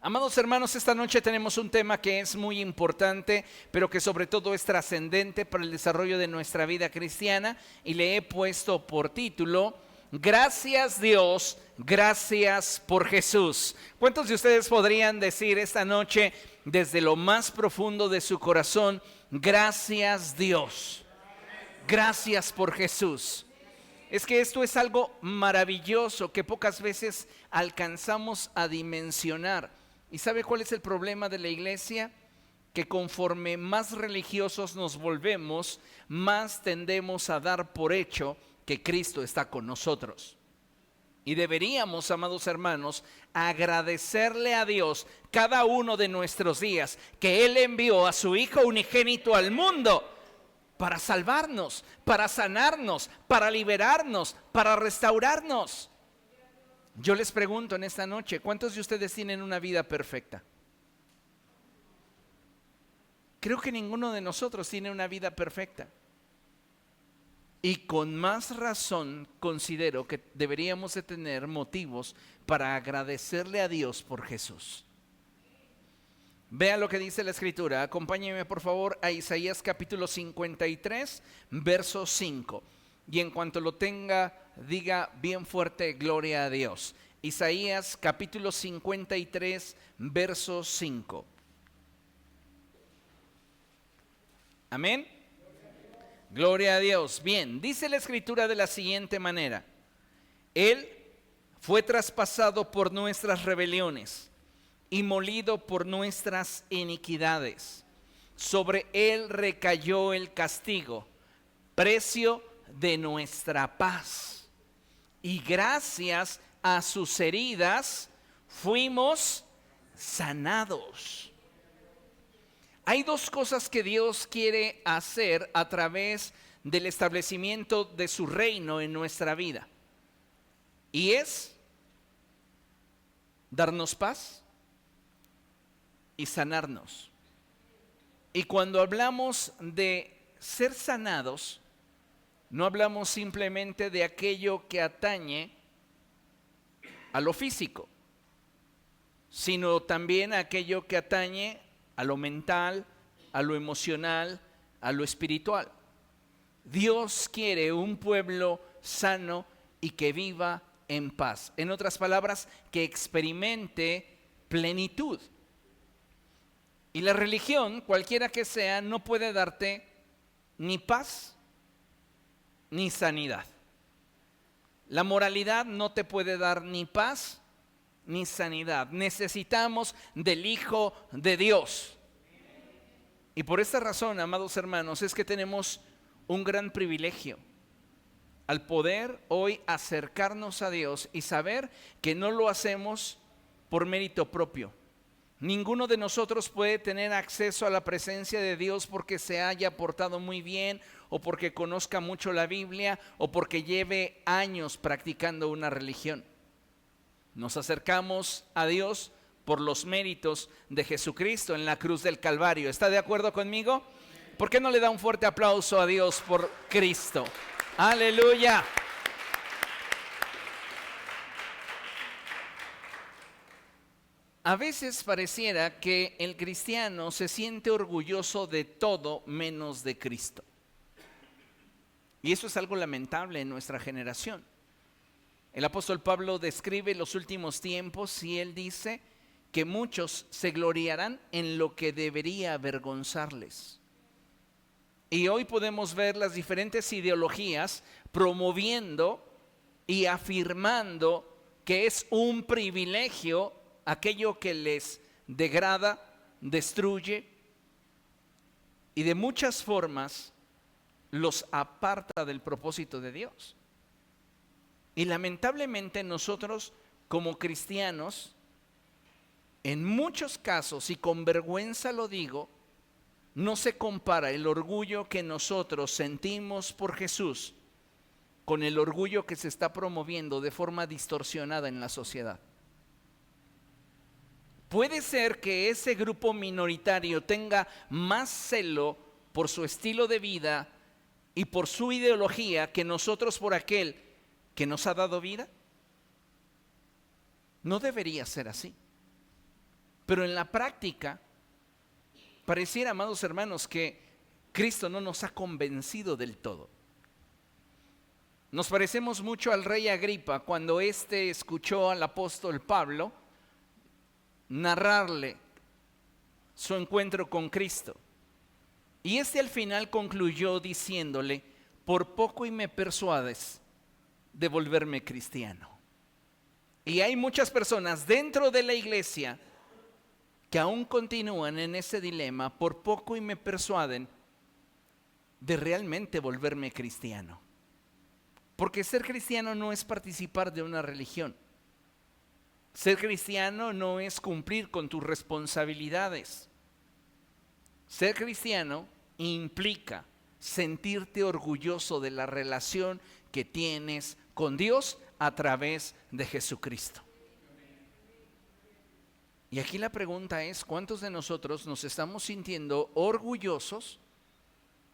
Amados hermanos, esta noche tenemos un tema que es muy importante, pero que sobre todo es trascendente para el desarrollo de nuestra vida cristiana, y le he puesto por título: Gracias Dios, gracias por Jesús. ¿Cuántos de ustedes podrían decir esta noche desde lo más profundo de su corazón: gracias Dios, gracias por Jesús? Es que esto es algo maravilloso que pocas veces alcanzamos a dimensionar. ¿Y sabe cuál es el problema de la iglesia? Que conforme más religiosos nos volvemos, más tendemos a dar por hecho que Cristo está con nosotros. Y deberíamos, amados hermanos, agradecerle a Dios cada uno de nuestros días que Él envió a su Hijo unigénito al mundo para salvarnos, para sanarnos, para liberarnos, para restaurarnos. Yo les pregunto en esta noche, ¿cuántos de ustedes tienen una vida perfecta? Creo que ninguno de nosotros tiene una vida perfecta. Y con más razón considero que deberíamos de tener motivos para agradecerle a Dios por Jesús. Vea lo que dice la Escritura. Acompáñeme por favor a Isaías capítulo 53, verso 5. Y en cuanto lo tenga, diga bien fuerte: gloria a Dios. Isaías capítulo 53, verso 5. Amén. Gloria a Dios. Bien, dice la Escritura de la siguiente manera: Él fue traspasado por nuestras rebeliones y molido por nuestras iniquidades. Sobre Él recayó el castigo, precio de nuestra paz, y gracias a sus heridas fuimos sanados. Hay dos cosas que Dios quiere hacer a través del establecimiento de su reino en nuestra vida, y es darnos paz y sanarnos. Y cuando hablamos de ser sanados, no hablamos simplemente de aquello que atañe a lo físico, sino también a aquello que atañe a lo mental, a lo emocional, a lo espiritual. Dios quiere un pueblo sano y que viva en paz. En otras palabras, que experimente plenitud. Y la religión, cualquiera que sea, no puede darte ni paz ni sanidad. La moralidad no te puede dar ni paz ni sanidad. Necesitamos del Hijo de Dios. Y por esta razón, amados hermanos, es que tenemos un gran privilegio al poder hoy acercarnos a Dios y saber que no lo hacemos por mérito propio. Ninguno de nosotros puede tener acceso a la presencia de Dios porque se haya portado muy bien, o porque conozca mucho la Biblia, o porque lleve años practicando una religión. Nos acercamos a Dios por los méritos de Jesucristo en la cruz del Calvario. ¿Está de acuerdo conmigo? ¿Por qué no le da un fuerte aplauso a Dios por Cristo? ¡Aleluya! A veces pareciera que el cristiano se siente orgulloso de todo menos de Cristo. Y eso es algo lamentable en nuestra generación. El apóstol Pablo describe los últimos tiempos y él dice que muchos se gloriarán en lo que debería avergonzarles. Y hoy podemos ver las diferentes ideologías promoviendo y afirmando que es un privilegio aquello que les degrada, destruye y de muchas formas los aparta del propósito de Dios. Y lamentablemente nosotros como cristianos, en muchos casos, y con vergüenza lo digo, no se compara el orgullo que nosotros sentimos por Jesús con el orgullo que se está promoviendo de forma distorsionada en la sociedad. Puede ser que ese grupo minoritario tenga más celo por su estilo de vida y por su ideología que nosotros por aquel que nos ha dado vida. No debería ser así. Pero en la práctica, pareciera, amados hermanos, que Cristo no nos ha convencido del todo. Nos parecemos mucho al rey Agripa cuando éste escuchó al apóstol Pablo narrarle su encuentro con Cristo. Y este al final concluyó diciéndole: por poco y me persuades de volverme cristiano. Y hay muchas personas dentro de la iglesia que aún continúan en ese dilema: por poco y me persuaden de realmente volverme cristiano. Porque ser cristiano no es participar de una religión. Ser cristiano no es cumplir con tus responsabilidades. Ser cristiano implica sentirte orgulloso de la relación que tienes con Dios a través de Jesucristo. Y aquí la pregunta es: ¿cuántos de nosotros nos estamos sintiendo orgullosos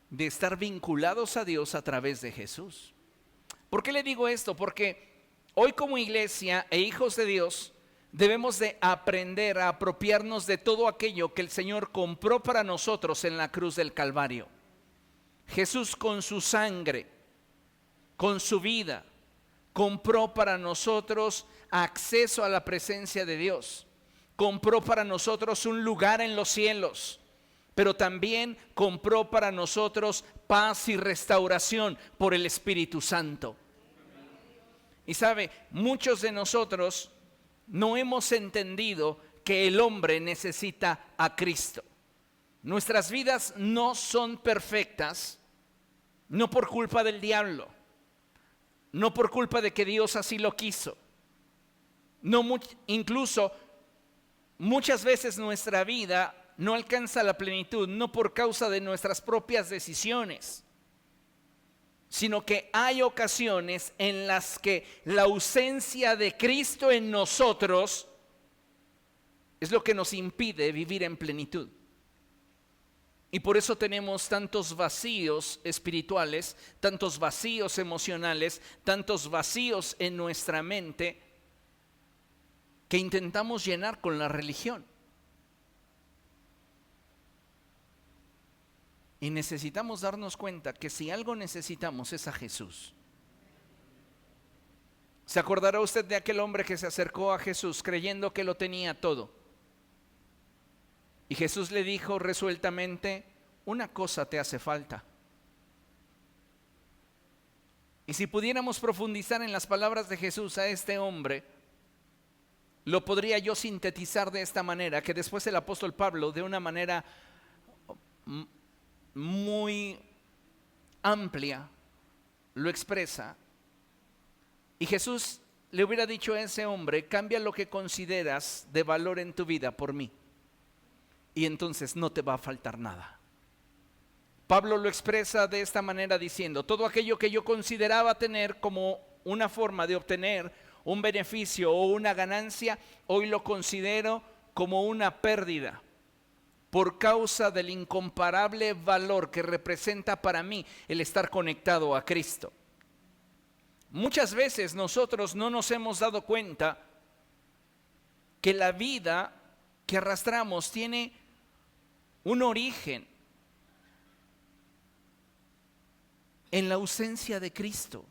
de estar vinculados a Dios a través de Jesús? ¿Por qué le digo esto? Porque hoy, como iglesia e hijos de Dios, debemos de aprender a apropiarnos de todo aquello que el Señor compró para nosotros en la cruz del Calvario. Jesús, con su sangre, con su vida, compró para nosotros acceso a la presencia de Dios. Compró para nosotros un lugar en los cielos, pero también compró para nosotros paz y restauración por el Espíritu Santo. Y sabe, muchos de nosotros no hemos entendido que el hombre necesita a Cristo. Nuestras vidas no son perfectas, no por culpa del diablo, no por culpa de que Dios así lo quiso. Incluso muchas veces nuestra vida no alcanza la plenitud, no por causa de nuestras propias decisiones, sino que hay ocasiones en las que la ausencia de Cristo en nosotros es lo que nos impide vivir en plenitud. Y por eso tenemos tantos vacíos espirituales, tantos vacíos emocionales, tantos vacíos en nuestra mente que intentamos llenar con la religión. Y necesitamos darnos cuenta que si algo necesitamos es a Jesús. ¿Se acordará usted de aquel hombre que se acercó a Jesús creyendo que lo tenía todo? Y Jesús le dijo resueltamente: una cosa te hace falta. Y si pudiéramos profundizar en las palabras de Jesús a este hombre, lo podría yo sintetizar de esta manera, que después el apóstol Pablo, de una manera muy amplia, lo expresa. Y Jesús le hubiera dicho a ese hombre: cambia lo que consideras de valor en tu vida por mí, y entonces no te va a faltar nada. Pablo lo expresa de esta manera diciendo: todo aquello que yo consideraba tener como una forma de obtener un beneficio o una ganancia, hoy lo considero como una pérdida, por causa del incomparable valor que representa para mí el estar conectado a Cristo. Muchas veces nosotros no nos hemos dado cuenta que la vida que arrastramos tiene un origen en la ausencia de Cristo.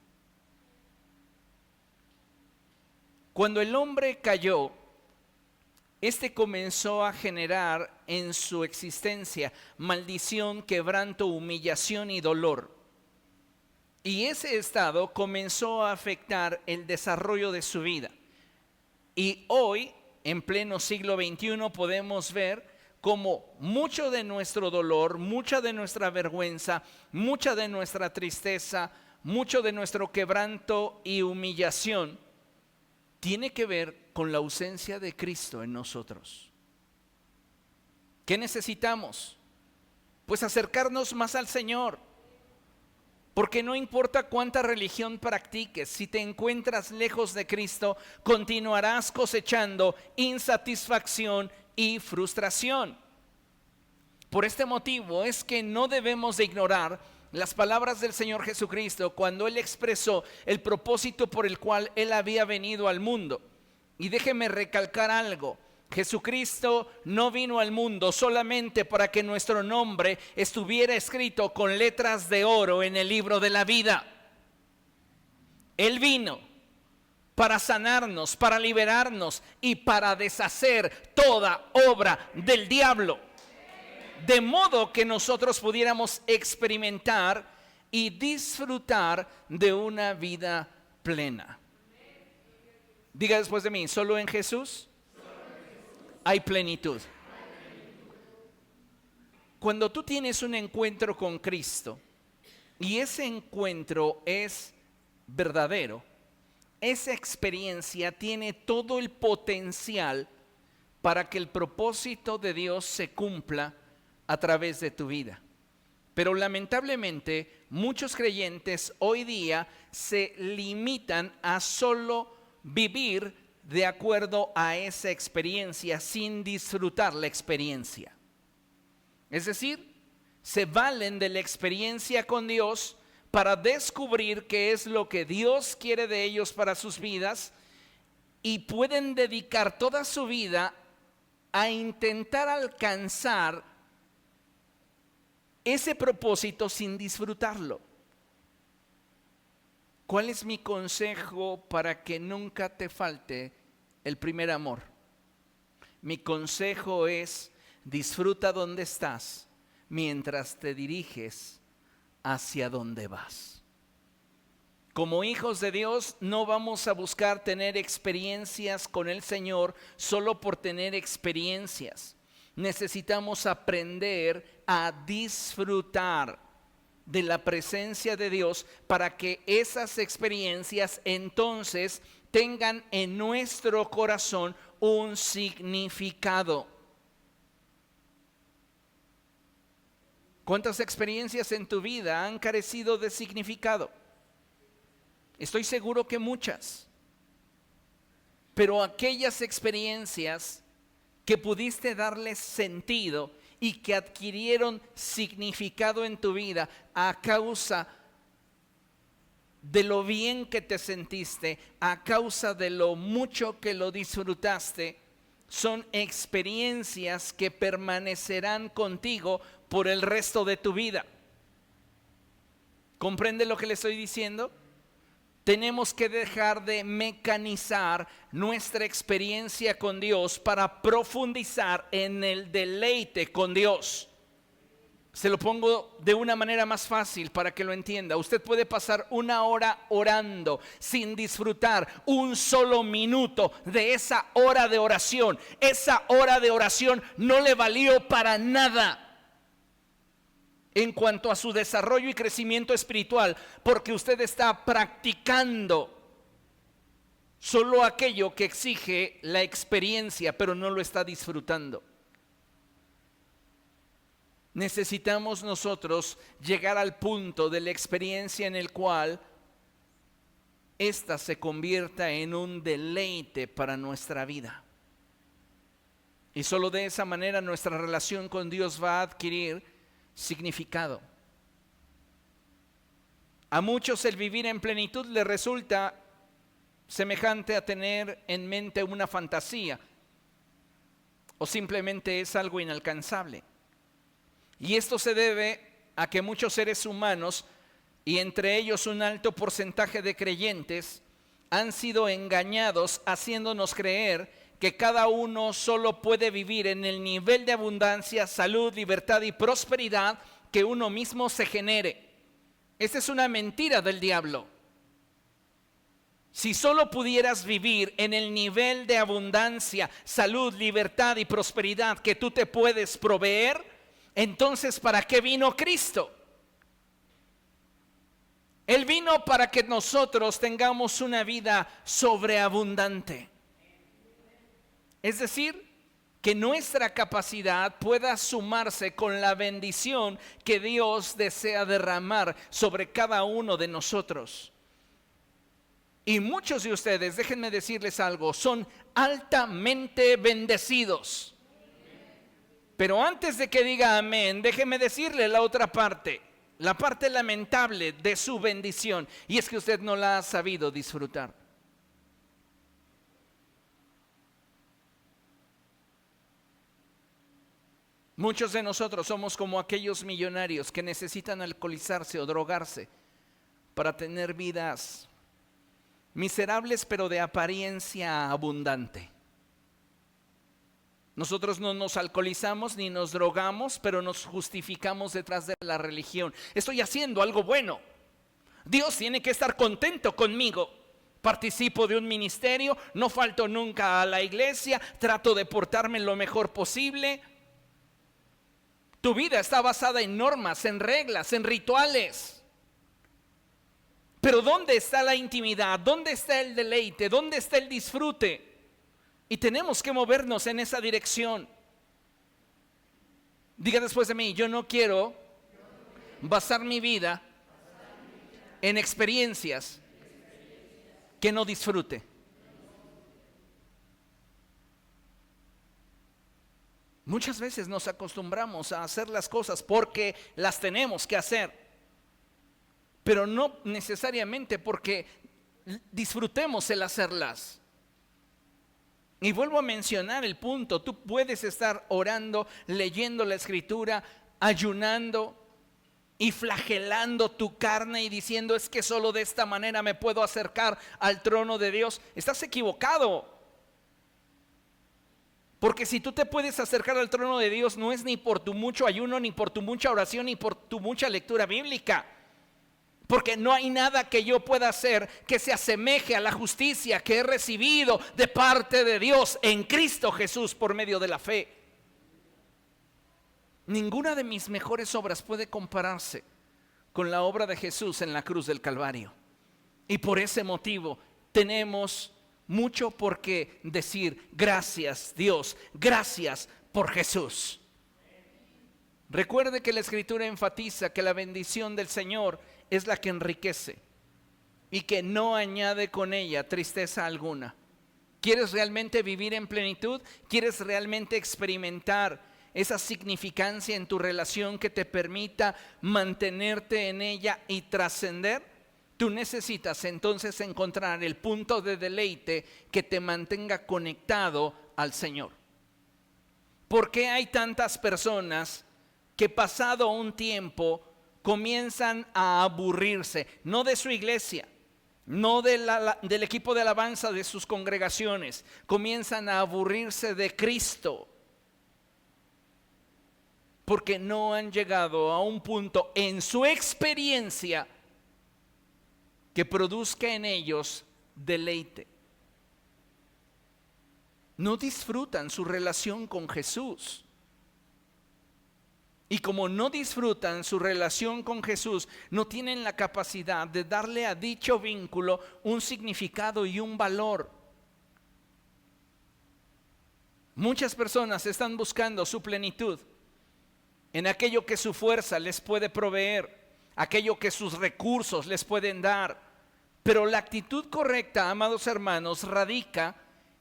Cuando el hombre cayó, este comenzó a generar en su existencia maldición, quebranto, humillación y dolor. Y ese estado comenzó a afectar el desarrollo de su vida. Y hoy, en pleno siglo XXI, podemos ver cómo mucho de nuestro dolor, mucha de nuestra vergüenza, mucha de nuestra tristeza, mucho de nuestro quebranto y humillación tiene que ver con la ausencia de Cristo en nosotros. ¿Qué necesitamos? Pues acercarnos más al Señor. Porque no importa cuánta religión practiques, si te encuentras lejos de Cristo, continuarás cosechando insatisfacción y frustración. Por este motivo es que no debemos de ignorar las palabras del Señor Jesucristo cuando Él expresó el propósito por el cual Él había venido al mundo. Y déjeme recalcar algo: Jesucristo no vino al mundo solamente para que nuestro nombre estuviera escrito con letras de oro en el libro de la vida. Él vino para sanarnos, para liberarnos y para deshacer toda obra del diablo. De modo que nosotros pudiéramos experimentar y disfrutar de una vida plena. Diga después de mí, solo en Jesús hay plenitud. Cuando tú tienes un encuentro con Cristo y ese encuentro es verdadero, esa experiencia tiene todo el potencial para que el propósito de Dios se cumpla a través de tu vida. Pero lamentablemente muchos creyentes hoy día se limitan a solo vivir de acuerdo a esa experiencia sin disfrutar la experiencia. Es decir, se valen de la experiencia con Dios para descubrir qué es lo que Dios quiere de ellos para sus vidas y pueden dedicar toda su vida a intentar alcanzar ese propósito sin disfrutarlo. ¿Cuál es mi consejo para que nunca te falte el primer amor? Mi consejo es: disfruta donde estás mientras te diriges hacia donde vas. Como hijos de Dios no vamos a buscar tener experiencias con el Señor solo por tener experiencias. Necesitamos aprender a disfrutar de la presencia de Dios para que esas experiencias entonces tengan en nuestro corazón un significado. ¿Cuántas experiencias en tu vida han carecido de significado? Estoy seguro que muchas. Pero aquellas experiencias que pudiste darles sentido y que adquirieron significado en tu vida a causa de lo bien que te sentiste, a causa de lo mucho que lo disfrutaste, son experiencias que permanecerán contigo por el resto de tu vida. ¿Comprende lo que le estoy diciendo? Tenemos que dejar de mecanizar nuestra experiencia con Dios para profundizar en el deleite con Dios. Se lo pongo de una manera más fácil para que lo entienda. Usted puede pasar una hora orando sin disfrutar un solo minuto de esa hora de oración. Esa hora de oración no le valió para nada en cuanto a su desarrollo y crecimiento espiritual, porque usted está practicando solo aquello que exige la experiencia, pero no lo está disfrutando. Necesitamos nosotros llegar al punto de la experiencia en el cual ésta se convierta en un deleite para nuestra vida. Y solo de esa manera nuestra relación con Dios va a adquirir significado. A muchos el vivir en plenitud les resulta semejante a tener en mente una fantasía, o simplemente es algo inalcanzable. Y esto se debe a que muchos seres humanos, y entre ellos un alto porcentaje de creyentes, han sido engañados haciéndonos creer que cada uno solo puede vivir en el nivel de abundancia, salud, libertad y prosperidad que uno mismo se genere. Esta es una mentira del diablo. Si solo pudieras vivir en el nivel de abundancia, salud, libertad y prosperidad que tú te puedes proveer, entonces ¿para qué vino Cristo? Él vino para que nosotros tengamos una vida sobreabundante. Es decir, que nuestra capacidad pueda sumarse con la bendición que Dios desea derramar sobre cada uno de nosotros. Y muchos de ustedes, déjenme decirles algo, son altamente bendecidos. Pero antes de que diga amén, déjeme decirle la otra parte, la parte lamentable de su bendición, y es que usted no la ha sabido disfrutar. Muchos de nosotros somos como aquellos millonarios que necesitan alcoholizarse o drogarse para tener vidas miserables pero de apariencia abundante. Nosotros no nos alcoholizamos ni nos drogamos, pero nos justificamos detrás de la religión. Estoy haciendo algo bueno. Dios tiene que estar contento conmigo. Participo de un ministerio, no falto nunca a la iglesia, trato de portarme lo mejor posible. Tu vida está basada en normas, en reglas, en rituales. Pero ¿dónde está la intimidad? ¿Dónde está el deleite? ¿Dónde está el disfrute? Y tenemos que movernos en esa dirección. Diga después de mí: yo no quiero basar mi vida en experiencias que no disfrute. Muchas veces nos acostumbramos a hacer las cosas porque las tenemos que hacer, pero no necesariamente porque disfrutemos el hacerlas. Y vuelvo a mencionar el punto: tú puedes estar orando, leyendo la escritura, ayunando y flagelando tu carne y diciendo: es que solo de esta manera me puedo acercar al trono de Dios. Estás equivocado. Porque si tú te puedes acercar al trono de Dios, no es ni por tu mucho ayuno, ni por tu mucha oración, ni por tu mucha lectura bíblica. Porque no hay nada que yo pueda hacer que se asemeje a la justicia que he recibido de parte de Dios en Cristo Jesús por medio de la fe. Ninguna de mis mejores obras puede compararse con la obra de Jesús en la cruz del Calvario. Y por ese motivo tenemos mucho por qué decir: gracias Dios, gracias por Jesús. Recuerde que la Escritura enfatiza que la bendición del Señor es la que enriquece y que no añade con ella tristeza alguna. ¿Quieres realmente vivir en plenitud? ¿Quieres realmente experimentar esa significancia en tu relación que te permita mantenerte en ella y trascender? Tú necesitas entonces encontrar el punto de deleite que te mantenga conectado al Señor. ¿Por qué hay tantas personas que pasado un tiempo comienzan a aburrirse? No de su iglesia, no del equipo de alabanza de sus congregaciones. Comienzan a aburrirse de Cristo porque no han llegado a un punto en su experiencia que produzca en ellos deleite. No disfrutan su relación con Jesús. Y como no disfrutan su relación con Jesús, no tienen la capacidad de darle a dicho vínculo un significado y un valor. Muchas personas están buscando su plenitud en aquello que su fuerza les puede proveer, aquello que sus recursos les pueden dar. Pero la actitud correcta, amados hermanos, radica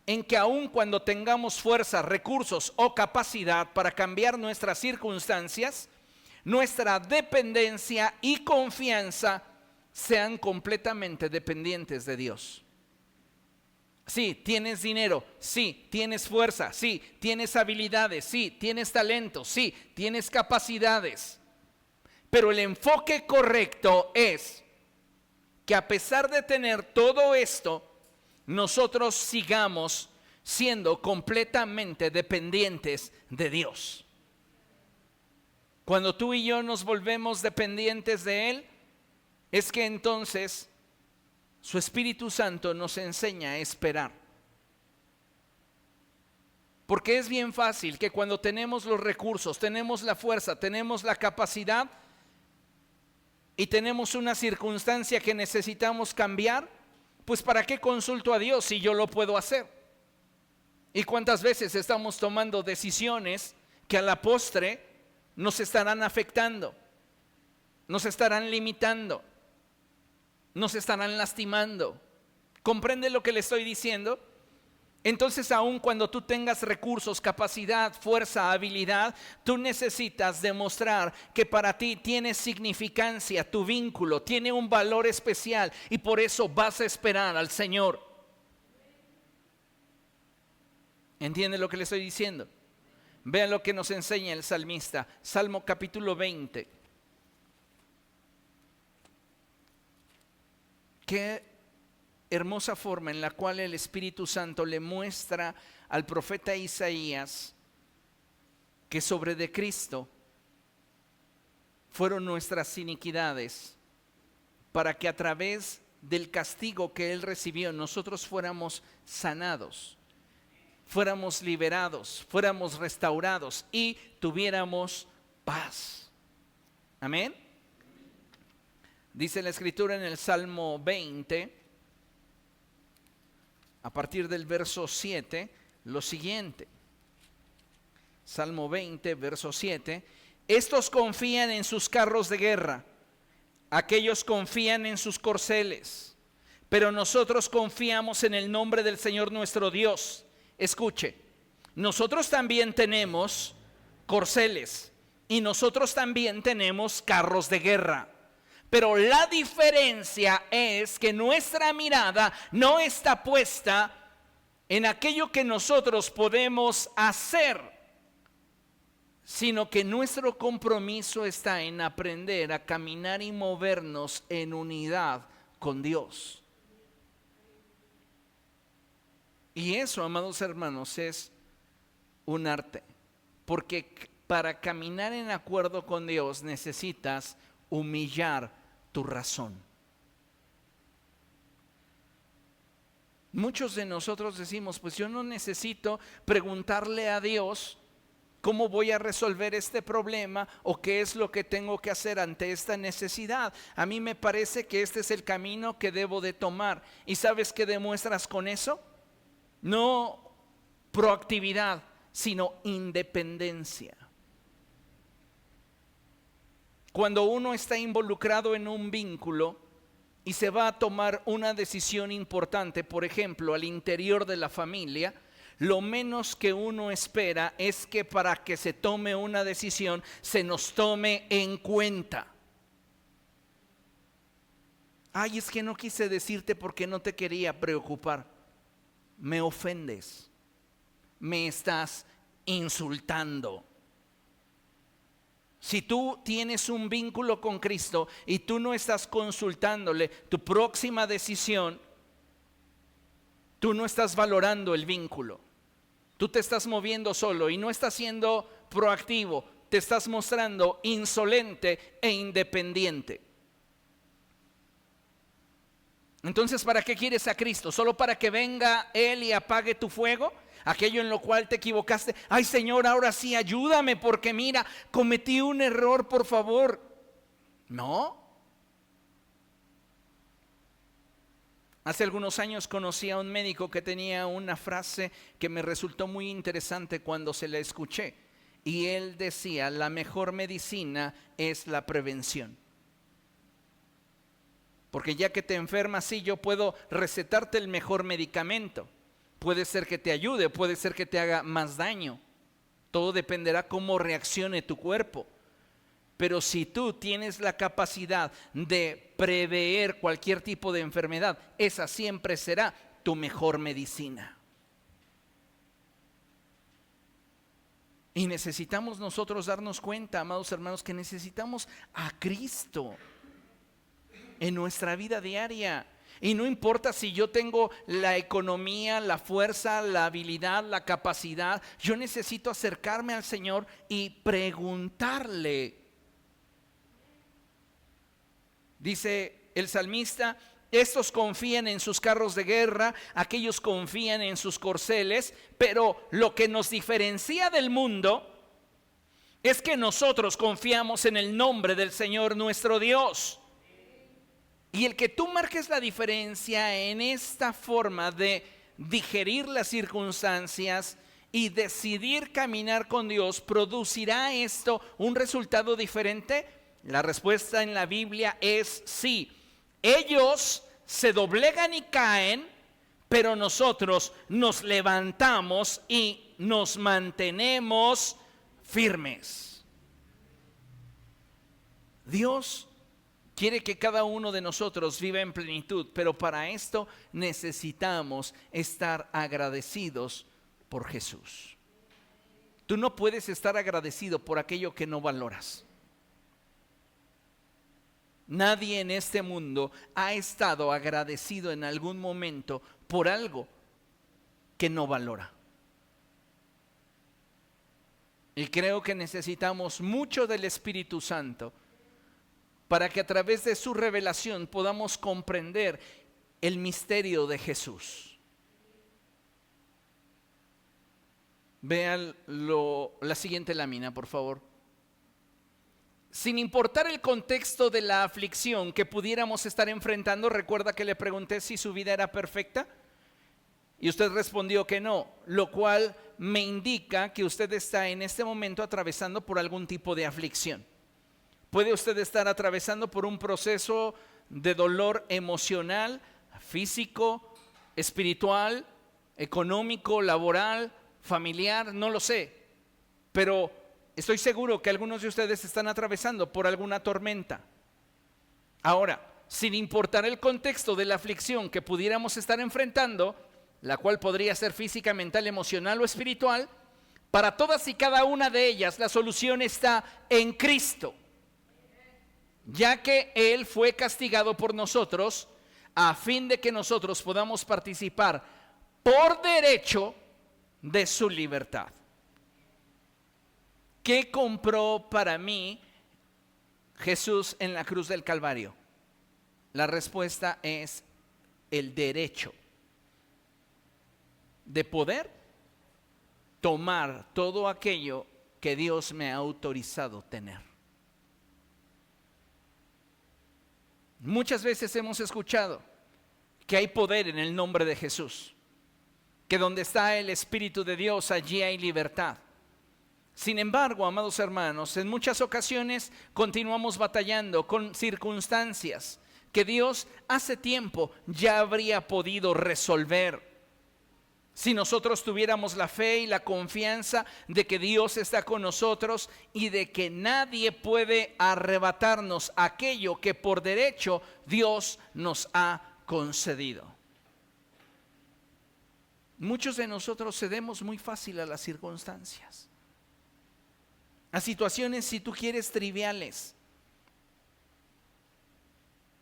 en que aun cuando tengamos fuerza, recursos o capacidad para cambiar nuestras circunstancias, nuestra dependencia y confianza sean completamente dependientes de Dios. Sí, tienes dinero, sí, tienes fuerza, sí, tienes habilidades, sí, tienes talento, sí, tienes capacidades. Pero el enfoque correcto es que a pesar de tener todo esto, nosotros sigamos siendo completamente dependientes de Dios. Cuando tú y yo nos volvemos dependientes de Él, es que entonces su Espíritu Santo nos enseña a esperar. Porque es bien fácil que cuando tenemos los recursos, tenemos la fuerza, tenemos la capacidad y tenemos una circunstancia que necesitamos cambiar, pues ¿para qué consulto a Dios si yo lo puedo hacer? ¿Y cuántas veces estamos tomando decisiones que a la postre nos estarán afectando, nos estarán limitando, nos estarán lastimando? ¿Comprende lo que le estoy diciendo? Entonces, aun cuando tú tengas recursos, capacidad, fuerza, habilidad, tú necesitas demostrar que para ti tiene significancia, tu vínculo tiene un valor especial y por eso vas a esperar al Señor. ¿Entiende lo que le estoy diciendo? Vean lo que nos enseña el salmista. Salmo capítulo 20. Qué hermosa forma en la cual el Espíritu Santo le muestra al profeta Isaías que sobre de Cristo fueron nuestras iniquidades, para que a través del castigo que Él recibió nosotros fuéramos sanados, fuéramos liberados, fuéramos restaurados y tuviéramos paz. Amén. Dice la Escritura en el Salmo 20, a partir del verso 7, lo siguiente. Salmo 20, verso 7. Estos confían en sus carros de guerra, aquellos confían en sus corceles, pero nosotros confiamos en el nombre del Señor nuestro Dios. Escuche, nosotros también tenemos corceles y nosotros también tenemos carros de guerra. Pero la diferencia es que nuestra mirada no está puesta en aquello que nosotros podemos hacer, sino que nuestro compromiso está en aprender a caminar y movernos en unidad con Dios. Y eso, amados hermanos, es un arte, porque para caminar en acuerdo con Dios necesitas humillar tu razón. Muchos de nosotros decimos, pues yo no necesito preguntarle a Dios cómo voy a resolver este problema o qué es lo que tengo que hacer ante esta necesidad. A mí me parece que este es el camino que debo de tomar. ¿Y sabes qué demuestras con eso? No proactividad, sino independencia. Cuando uno está involucrado en un vínculo y se va a tomar una decisión importante, por ejemplo, al interior de la familia, lo menos que uno espera es que para que se tome una decisión se nos tome en cuenta. Ay, es que no quise decirte porque no te quería preocupar. Me ofendes, me estás insultando. Si tú tienes un vínculo con Cristo y tú no estás consultándole tu próxima decisión, tú no estás valorando el vínculo. Tú te estás moviendo solo y no estás siendo proactivo. Te estás mostrando insolente e independiente. Entonces, ¿para qué quieres a Cristo? ¿Solo para que venga Él y apague tu fuego? Aquello en lo cual te equivocaste. Ay, Señor, ahora sí, ayúdame porque mira, cometí un error, por favor. No. Hace algunos años conocí a un médico que tenía una frase que me resultó muy interesante cuando se la escuché. Y él decía, la mejor medicina es la prevención. Porque ya que te enfermas, sí, yo puedo recetarte el mejor medicamento. Puede ser que te ayude, puede ser que te haga más daño. Todo dependerá cómo reaccione tu cuerpo. Pero si tú tienes la capacidad de prever cualquier tipo de enfermedad, esa siempre será tu mejor medicina. Y necesitamos nosotros darnos cuenta, amados hermanos, que necesitamos a Cristo en nuestra vida diaria. Y no importa si yo tengo la economía, la fuerza, la habilidad, la capacidad, yo necesito acercarme al Señor y preguntarle. Dice el salmista, estos confían en sus carros de guerra, aquellos confían en sus corceles, pero lo que nos diferencia del mundo es que nosotros confiamos en el nombre del Señor nuestro Dios. Y el que tú marques la diferencia en esta forma de digerir las circunstancias y decidir caminar con Dios, ¿producirá esto un resultado diferente? La respuesta en la Biblia es sí. Ellos se doblegan y caen, pero nosotros nos levantamos y nos mantenemos firmes. Dios quiere que cada uno de nosotros viva en plenitud, pero para esto necesitamos estar agradecidos por Jesús. Tú no puedes estar agradecido por aquello que no valoras. Nadie en este mundo ha estado agradecido en algún momento por algo que no valora. Y creo que necesitamos mucho del Espíritu Santo para que a través de su revelación podamos comprender el misterio de Jesús. Vean la siguiente lámina, por favor. Sin importar el contexto de la aflicción que pudiéramos estar enfrentando, recuerda que le pregunté si su vida era perfecta y usted respondió que no, lo cual me indica que usted está en este momento atravesando por algún tipo de aflicción. Puede usted estar atravesando por un proceso de dolor emocional, físico, espiritual, económico, laboral, familiar, no lo sé, pero estoy seguro que algunos de ustedes están atravesando por alguna tormenta. Ahora, sin importar el contexto de la aflicción que pudiéramos estar enfrentando, la cual podría ser física, mental, emocional o espiritual, para todas y cada una de ellas la solución está en Cristo, ya que Él fue castigado por nosotros a fin de que nosotros podamos participar por derecho de su libertad. ¿Qué compró para mí Jesús en la cruz del Calvario? La respuesta es el derecho de poder tomar todo aquello que Dios me ha autorizado tener. Muchas veces hemos escuchado que hay poder en el nombre de Jesús, que donde está el Espíritu de Dios, allí hay libertad. Sin embargo, amados hermanos, en muchas ocasiones continuamos batallando con circunstancias que Dios hace tiempo ya habría podido resolver. Si nosotros tuviéramos la fe y la confianza de que Dios está con nosotros y de que nadie puede arrebatarnos aquello que por derecho Dios nos ha concedido. Muchos de nosotros cedemos muy fácil a las circunstancias, a situaciones, si tú quieres, triviales.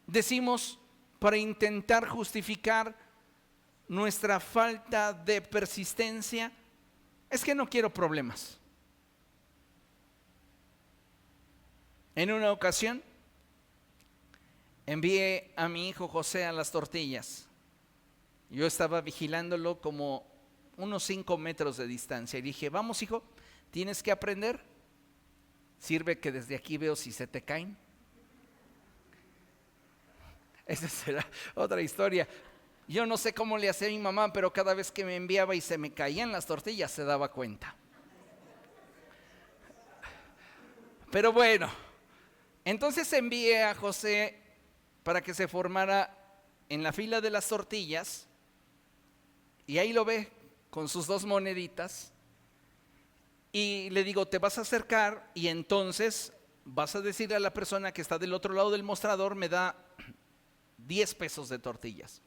Decimos, para intentar justificar nuestra falta de persistencia, es que no quiero problemas. En una ocasión envié a mi hijo José a las tortillas. Yo estaba vigilándolo como unos 5 metros de distancia y dije, vamos hijo, tienes que aprender. Sirve que desde aquí veo si se te caen. Esa será otra historia. Yo no sé cómo le hacía a mi mamá, pero cada vez que me enviaba y se me caían las tortillas se daba cuenta. Pero bueno, entonces envié a José para que se formara en la fila de las tortillas. Y ahí lo ve con sus 2 moneditas. Y le digo, te vas a acercar y entonces vas a decirle a la persona que está del otro lado del mostrador, me da 10 pesos de tortillas.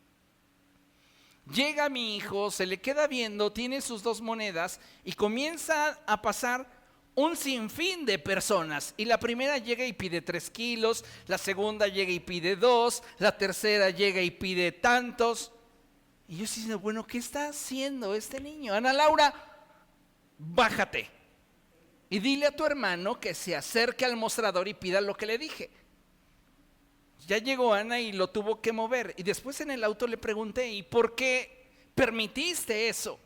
Llega mi hijo, se le queda viendo, tiene sus 2 monedas y comienza a pasar un sinfín de personas. Y la primera llega y pide 3 kilos, la segunda llega y pide 2, la tercera llega y pide tantos. Y yo sí, bueno, ¿qué está haciendo este niño? Ana Laura, bájate y dile a tu hermano que se acerque al mostrador y pida lo que le dije. Ya llegó Ana y lo tuvo que mover. Y después en el auto le pregunté, ¿y por qué permitiste eso?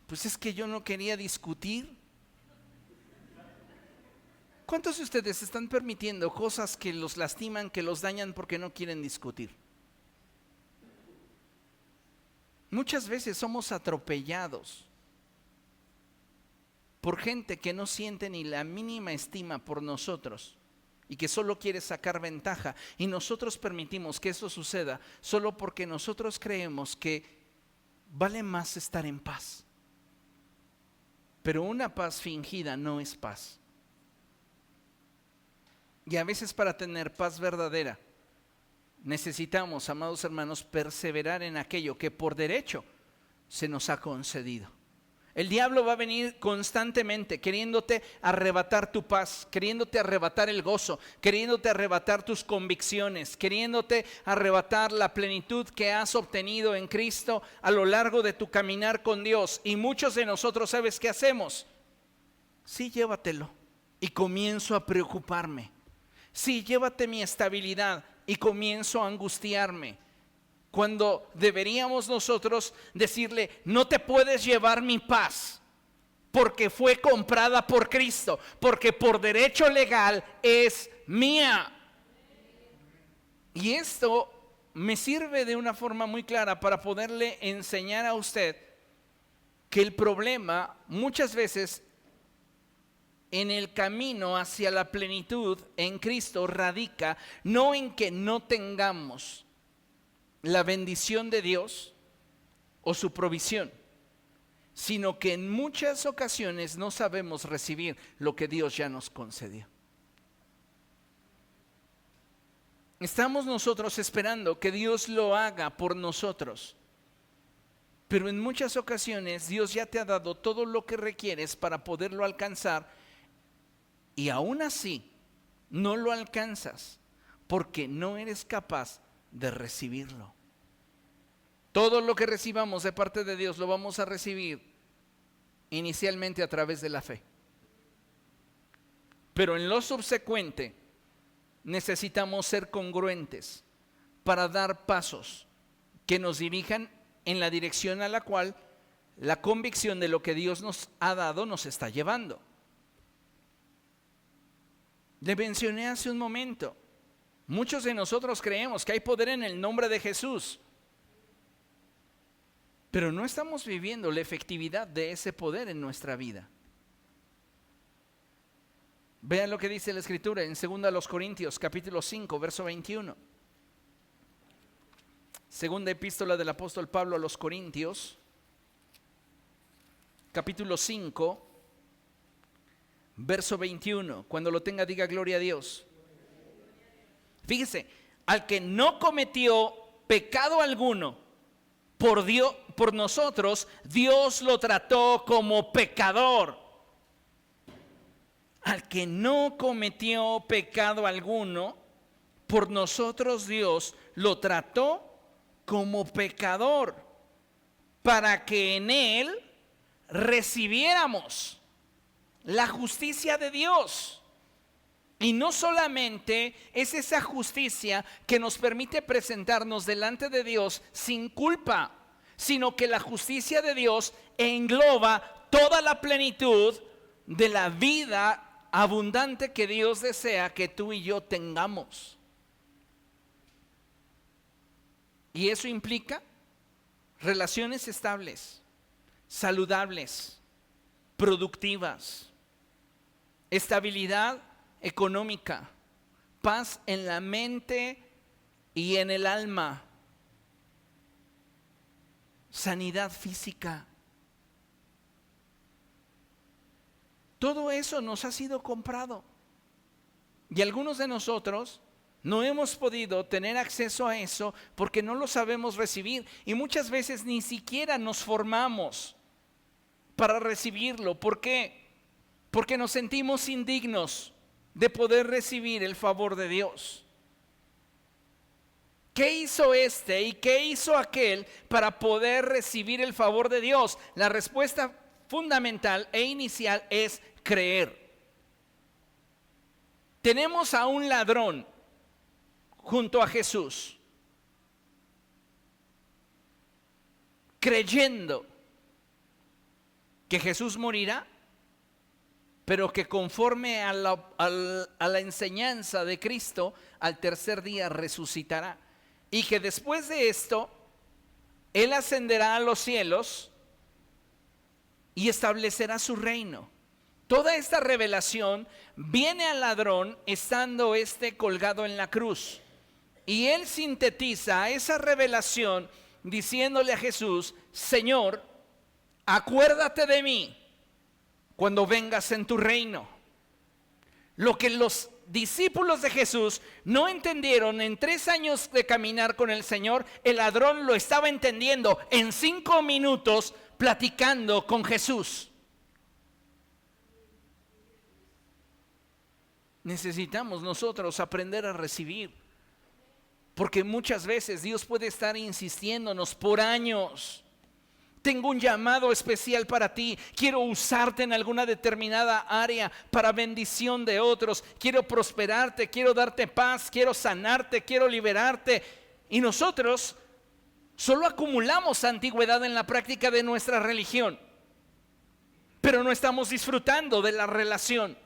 Pues es que yo no quería discutir. ¿Cuántos de ustedes están permitiendo cosas que los lastiman, que los dañan porque no quieren discutir? Muchas veces somos atropellados por gente que no siente ni la mínima estima por nosotros y que solo quiere sacar ventaja, y nosotros permitimos que eso suceda solo porque nosotros creemos que vale más estar en paz. Pero una paz fingida no es paz. Y a veces para tener paz verdadera necesitamos, amados hermanos, perseverar en aquello que por derecho se nos ha concedido. El diablo va a venir constantemente queriéndote arrebatar tu paz, queriéndote arrebatar el gozo, queriéndote arrebatar tus convicciones, queriéndote arrebatar la plenitud que has obtenido en Cristo a lo largo de tu caminar con Dios. Y muchos de nosotros, ¿sabes qué hacemos? Sí, llévatelo. Y comienzo a preocuparme. Sí, llévate mi estabilidad. Y comienzo a angustiarme. Cuando deberíamos nosotros decirle, no te puedes llevar mi paz, porque fue comprada por Cristo, porque por derecho legal es mía. Y esto me sirve de una forma muy clara para poderle enseñar a usted que el problema muchas veces en el camino hacia la plenitud en Cristo radica no en que no tengamos la bendición de Dios o su provisión, sino que en muchas ocasiones no sabemos recibir lo que Dios ya nos concedió. Estamos nosotros esperando que Dios lo haga por nosotros, pero en muchas ocasiones Dios ya te ha dado todo lo que requieres para poderlo alcanzar, y aún así no lo alcanzas porque no eres capaz de recibirlo. Todo lo que recibamos de parte de Dios lo vamos a recibir inicialmente a través de la fe, pero en lo subsecuente necesitamos ser congruentes para dar pasos que nos dirijan en la dirección a la cual la convicción de lo que Dios nos ha dado nos está llevando. Le mencioné hace un momento, muchos de nosotros creemos que hay poder en el nombre de Jesús, pero no estamos viviendo la efectividad de ese poder en nuestra vida. Vean lo que dice la Escritura en 2 Corintios capítulo 5, verso 21. Segunda epístola del apóstol Pablo a los Corintios, capítulo 5, verso 21. Cuando lo tenga, diga gloria a Dios. Fíjese, al que no cometió pecado alguno, por nosotros, Dios lo trató como pecador. Al que no cometió pecado alguno, por nosotros Dios lo trató como pecador, para que en él recibiéramos la justicia de Dios. Y no solamente es esa justicia que nos permite presentarnos delante de Dios sin culpa, sino que la justicia de Dios engloba toda la plenitud de la vida abundante que Dios desea que tú y yo tengamos. Y eso implica relaciones estables, saludables, productivas, estabilidad económica, paz en la mente y en el alma, sanidad física. Todo eso nos ha sido comprado. Y algunos de nosotros no hemos podido tener acceso a eso porque no lo sabemos recibir. Y muchas veces ni siquiera nos formamos para recibirlo. ¿Por qué? Porque nos sentimos indignos de poder recibir el favor de Dios. ¿Qué hizo este y qué hizo aquel para poder recibir el favor de Dios? La respuesta fundamental e inicial es creer. Tenemos a un ladrón junto a Jesús, creyendo que Jesús morirá, pero que conforme a la enseñanza de Cristo, al tercer día resucitará. Y que después de esto, Él ascenderá a los cielos y establecerá su reino. Toda esta revelación viene al ladrón estando colgado en la cruz. Y él sintetiza esa revelación diciéndole a Jesús: Señor, acuérdate de mí cuando vengas en tu reino. Lo que los discípulos de Jesús no entendieron en 3 años de caminar con el Señor, el ladrón lo estaba entendiendo en 5 minutos platicando con Jesús. Necesitamos nosotros aprender a recibir, porque muchas veces Dios puede estar insistiéndonos por años. Tengo un llamado especial para ti. Quiero usarte en alguna determinada área para bendición de otros. Quiero prosperarte, quiero darte paz, quiero sanarte, quiero liberarte. Y nosotros solo acumulamos antigüedad en la práctica de nuestra religión, pero no estamos disfrutando de la relación.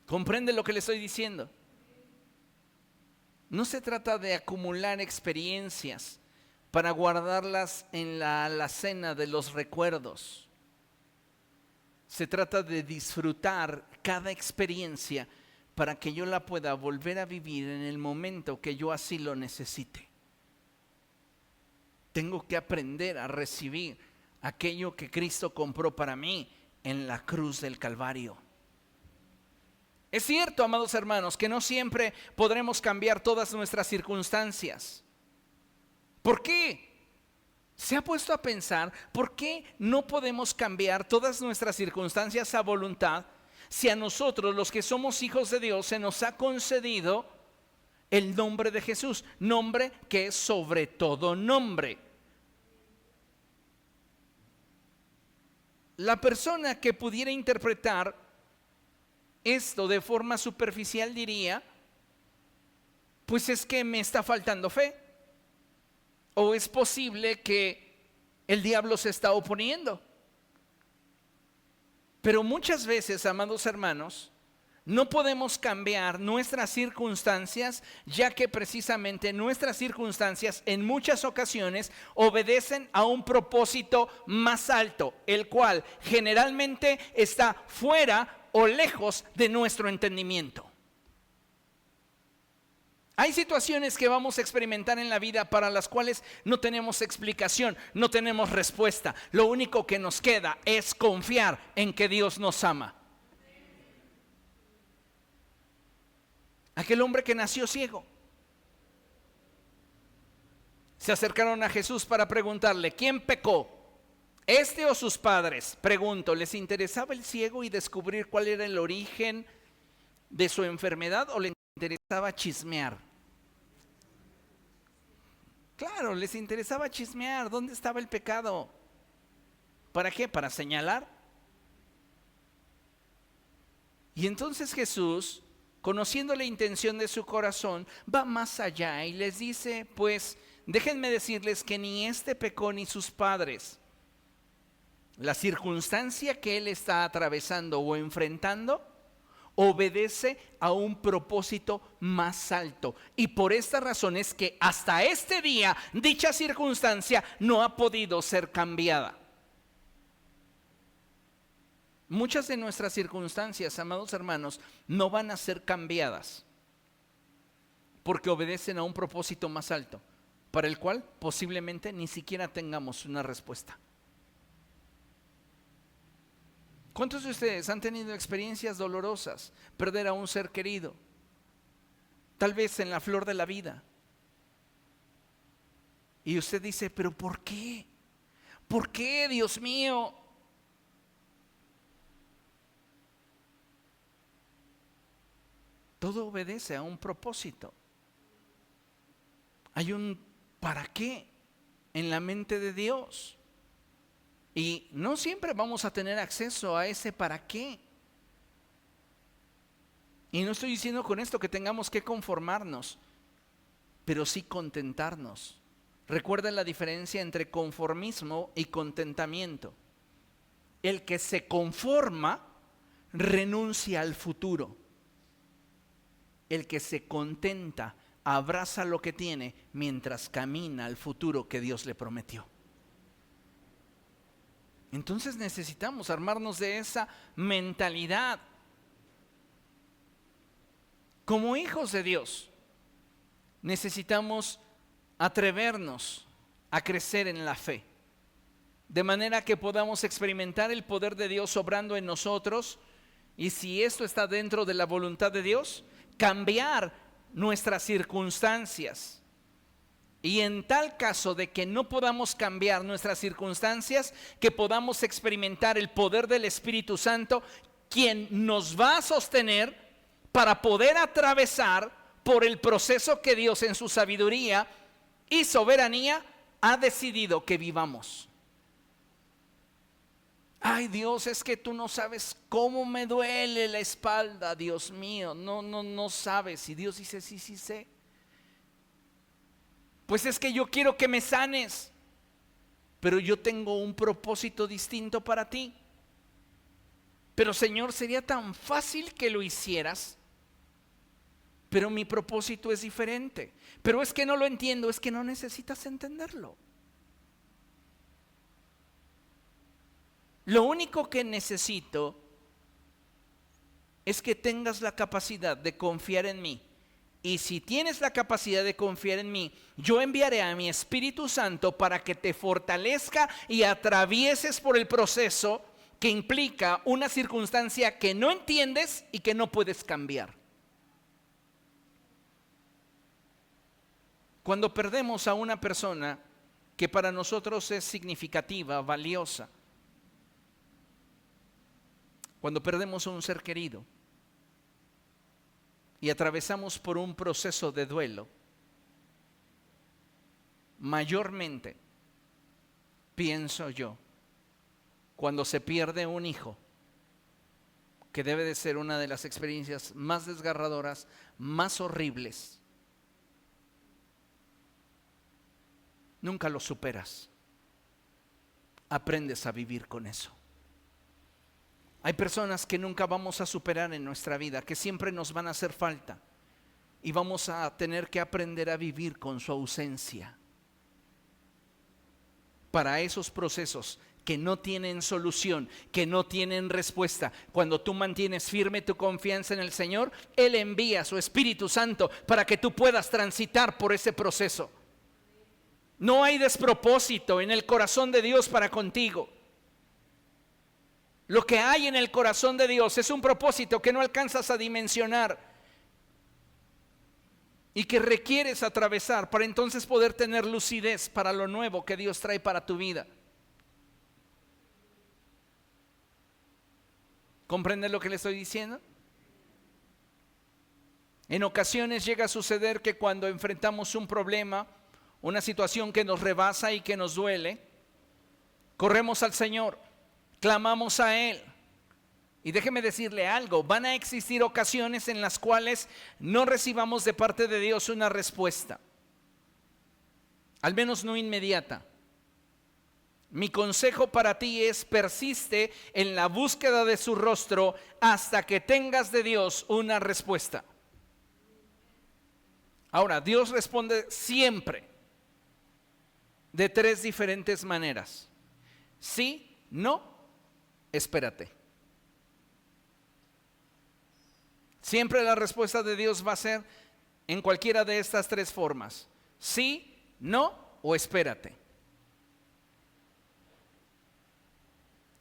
¿Comprende lo que le estoy diciendo? No se trata de acumular experiencias para guardarlas en la alacena de los recuerdos. Se trata de disfrutar cada experiencia para que yo la pueda volver a vivir en el momento que yo así lo necesite. Tengo que aprender a recibir aquello que Cristo compró para mí en la cruz del Calvario. Es cierto, amados hermanos, que no siempre podremos cambiar todas nuestras circunstancias. ¿Por qué? ¿Se ha puesto a pensar por qué no podemos cambiar todas nuestras circunstancias a voluntad si a nosotros, los que somos hijos de Dios, se nos ha concedido el nombre de Jesús, nombre que es sobre todo nombre? La persona que pudiera interpretar esto de forma superficial diría, pues es que me está faltando fe, o es posible que el diablo se está oponiendo. Pero muchas veces, amados hermanos, no podemos cambiar nuestras circunstancias, ya que precisamente nuestras circunstancias en muchas ocasiones obedecen a un propósito más alto, el cual generalmente está fuera o lejos de nuestro entendimiento. Hay situaciones que vamos a experimentar en la vida para las cuales no tenemos explicación, no tenemos respuesta. Lo único que nos queda es confiar en que Dios nos ama. Aquel hombre que nació ciego. Se acercaron a Jesús para preguntarle, ¿quién pecó? ¿Este o sus padres? Pregunto, ¿les interesaba el ciego y descubrir cuál era el origen de su enfermedad o les interesaba chismear? Claro, les interesaba chismear. ¿Dónde estaba el pecado? ¿Para qué? ¿Para señalar? Y entonces Jesús, conociendo la intención de su corazón, va más allá y les dice, pues déjenme decirles que ni este pecó ni sus padres. La circunstancia que él está atravesando o enfrentando obedece a un propósito más alto. Y por esta razón es que hasta este día dicha circunstancia no ha podido ser cambiada. Muchas de nuestras circunstancias, amados hermanos, no van a ser cambiadas porque obedecen a un propósito más alto, para el cual posiblemente ni siquiera tengamos una respuesta. ¿Cuántos de ustedes han tenido experiencias dolorosas? Perder a un ser querido, tal vez en la flor de la vida. Y usted dice, ¿pero por qué? ¿Por qué, Dios mío? Todo obedece a un propósito. Hay un ¿para qué? En la mente de Dios. Y no siempre vamos a tener acceso a ese para qué. Y no estoy diciendo con esto que tengamos que conformarnos, pero sí contentarnos. Recuerden la diferencia entre conformismo y contentamiento. El que se conforma renuncia al futuro. El que se contenta abraza lo que tiene mientras camina al futuro que Dios le prometió. Entonces necesitamos armarnos de esa mentalidad. Como hijos de Dios, necesitamos atrevernos a crecer en la fe, de manera que podamos experimentar el poder de Dios obrando en nosotros, y si esto está dentro de la voluntad de Dios, cambiar nuestras circunstancias. Y en tal caso de que no podamos cambiar nuestras circunstancias, que podamos experimentar el poder del Espíritu Santo, quien nos va a sostener para poder atravesar por el proceso que Dios en su sabiduría y soberanía ha decidido que vivamos. Ay, Dios, es que tú no sabes cómo me duele la espalda, Dios mío. No sabes. Y Dios dice, sí sé. Pues es que yo quiero que me sanes, pero yo tengo un propósito distinto para ti. Pero Señor, sería tan fácil que lo hicieras, pero mi propósito es diferente. Pero es que no lo entiendo, es que no necesitas entenderlo. Lo único que necesito es que tengas la capacidad de confiar en mí. Y si tienes la capacidad de confiar en mí, yo enviaré a mi Espíritu Santo para que te fortalezca y atravieses por el proceso que implica una circunstancia que no entiendes y que no puedes cambiar. Cuando perdemos a una persona que para nosotros es significativa, valiosa, cuando perdemos a un ser querido y atravesamos por un proceso de duelo, mayormente, pienso yo, cuando se pierde un hijo, que debe de ser una de las experiencias más desgarradoras, más horribles, nunca lo superas. Aprendes a vivir con eso. Hay personas que nunca vamos a superar en nuestra vida, que siempre nos van a hacer falta y vamos a tener que aprender a vivir con su ausencia. Para esos procesos que no tienen solución, que no tienen respuesta, cuando tú mantienes firme tu confianza en el Señor, Él envía a su Espíritu Santo para que tú puedas transitar por ese proceso. No hay despropósito en el corazón de Dios para contigo. Lo que hay en el corazón de Dios es un propósito que no alcanzas a dimensionar y que requieres atravesar para entonces poder tener lucidez para lo nuevo que Dios trae para tu vida. ¿Comprende lo que le estoy diciendo? En ocasiones llega a suceder que cuando enfrentamos un problema, una situación que nos rebasa y que nos duele, corremos al Señor, clamamos a Él. Y déjeme decirle algo, van a existir ocasiones en las cuales no recibamos de parte de Dios una respuesta, al menos no inmediata. Mi consejo para ti es: persiste en la búsqueda de su rostro hasta que tengas de Dios una respuesta. Ahora, Dios responde siempre de tres diferentes maneras: sí, no, espérate. Siempre la respuesta de Dios va a ser en cualquiera de estas tres formas: sí, no o espérate.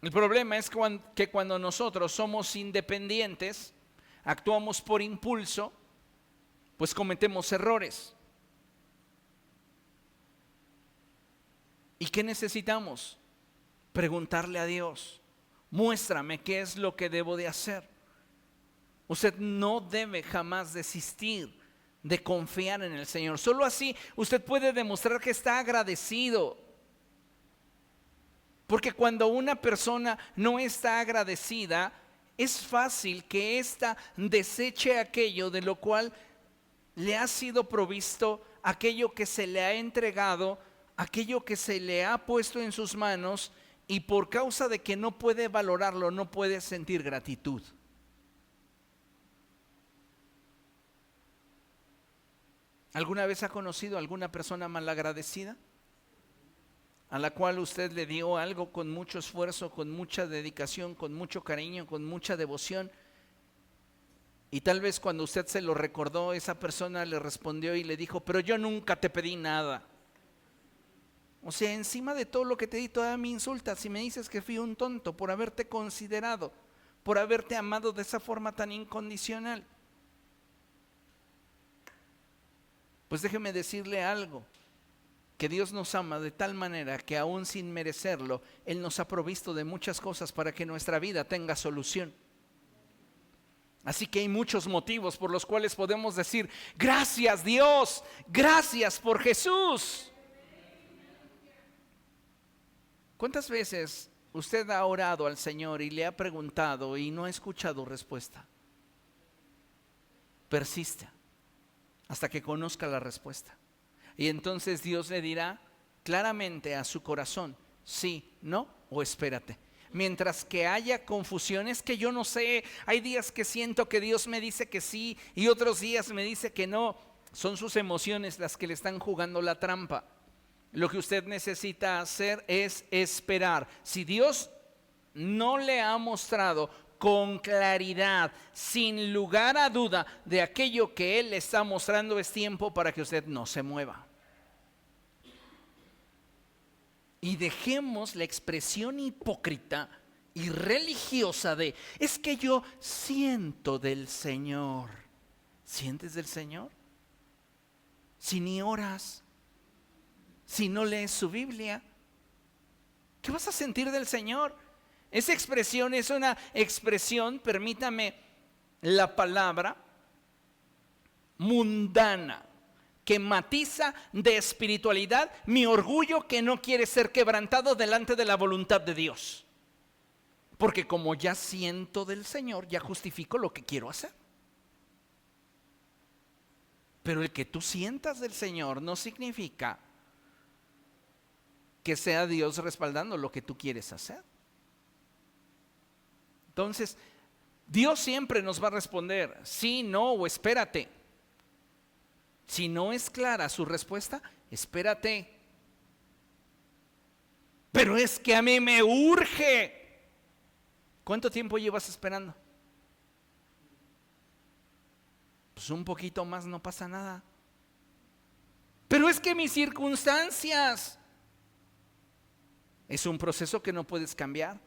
El problema es que cuando nosotros somos independientes, actuamos por impulso, pues cometemos errores. ¿Y qué necesitamos? Preguntarle a Dios: muéstrame qué es lo que debo de hacer. Usted no debe jamás desistir de confiar en el Señor. Solo así usted puede demostrar que está agradecido. Porque cuando una persona no está agradecida, es fácil que ésta deseche aquello de lo cual le ha sido provisto, aquello que se le ha entregado, aquello que se le ha puesto en sus manos, y por causa de que no puede valorarlo, no puede sentir gratitud. ¿Alguna vez ha conocido a alguna persona malagradecida? A la cual usted le dio algo con mucho esfuerzo, con mucha dedicación, con mucho cariño, con mucha devoción, y tal vez cuando usted se lo recordó, esa persona le respondió y le dijo: pero yo nunca te pedí nada. O sea, encima de todo lo que te di, todavía me insultas y me dices que fui un tonto por haberte considerado, por haberte amado de esa forma tan incondicional. Pues déjeme decirle algo: que Dios nos ama de tal manera que aún sin merecerlo, Él nos ha provisto de muchas cosas para que nuestra vida tenga solución. Así que hay muchos motivos por los cuales podemos decir: gracias Dios, gracias por Jesús. ¿Cuántas veces usted ha orado al Señor y le ha preguntado y no ha escuchado respuesta? Persista hasta que conozca la respuesta. Y entonces Dios le dirá claramente a su corazón: sí, no o espérate. Mientras que haya confusiones que yo no sé, hay días que siento que Dios me dice que sí y otros días me dice que no. Son sus emociones las que le están jugando la trampa. Lo que usted necesita hacer es esperar. Si Dios no le ha mostrado con claridad, sin lugar a duda, de aquello que Él le está mostrando, es tiempo para que usted no se mueva. Y dejemos la expresión hipócrita y religiosa de: es que yo siento del Señor. ¿Sientes del Señor? Si ni oras, si no lees su Biblia, ¿qué vas a sentir del Señor? Esa expresión es una expresión, permítame la palabra, mundana, que matiza de espiritualidad mi orgullo que no quiere ser quebrantado delante de la voluntad de Dios. Porque como ya siento del Señor, ya justifico lo que quiero hacer. Pero el que tú sientas del Señor no significa que sea Dios respaldando lo que tú quieres hacer. Entonces, Dios siempre nos va a responder sí, no o espérate. Si no es clara su respuesta, espérate. Pero es que a mí me urge. ¿Cuánto tiempo llevas esperando? Pues un poquito más, no pasa nada. Pero es que mis circunstancias. Es un proceso que no puedes cambiar.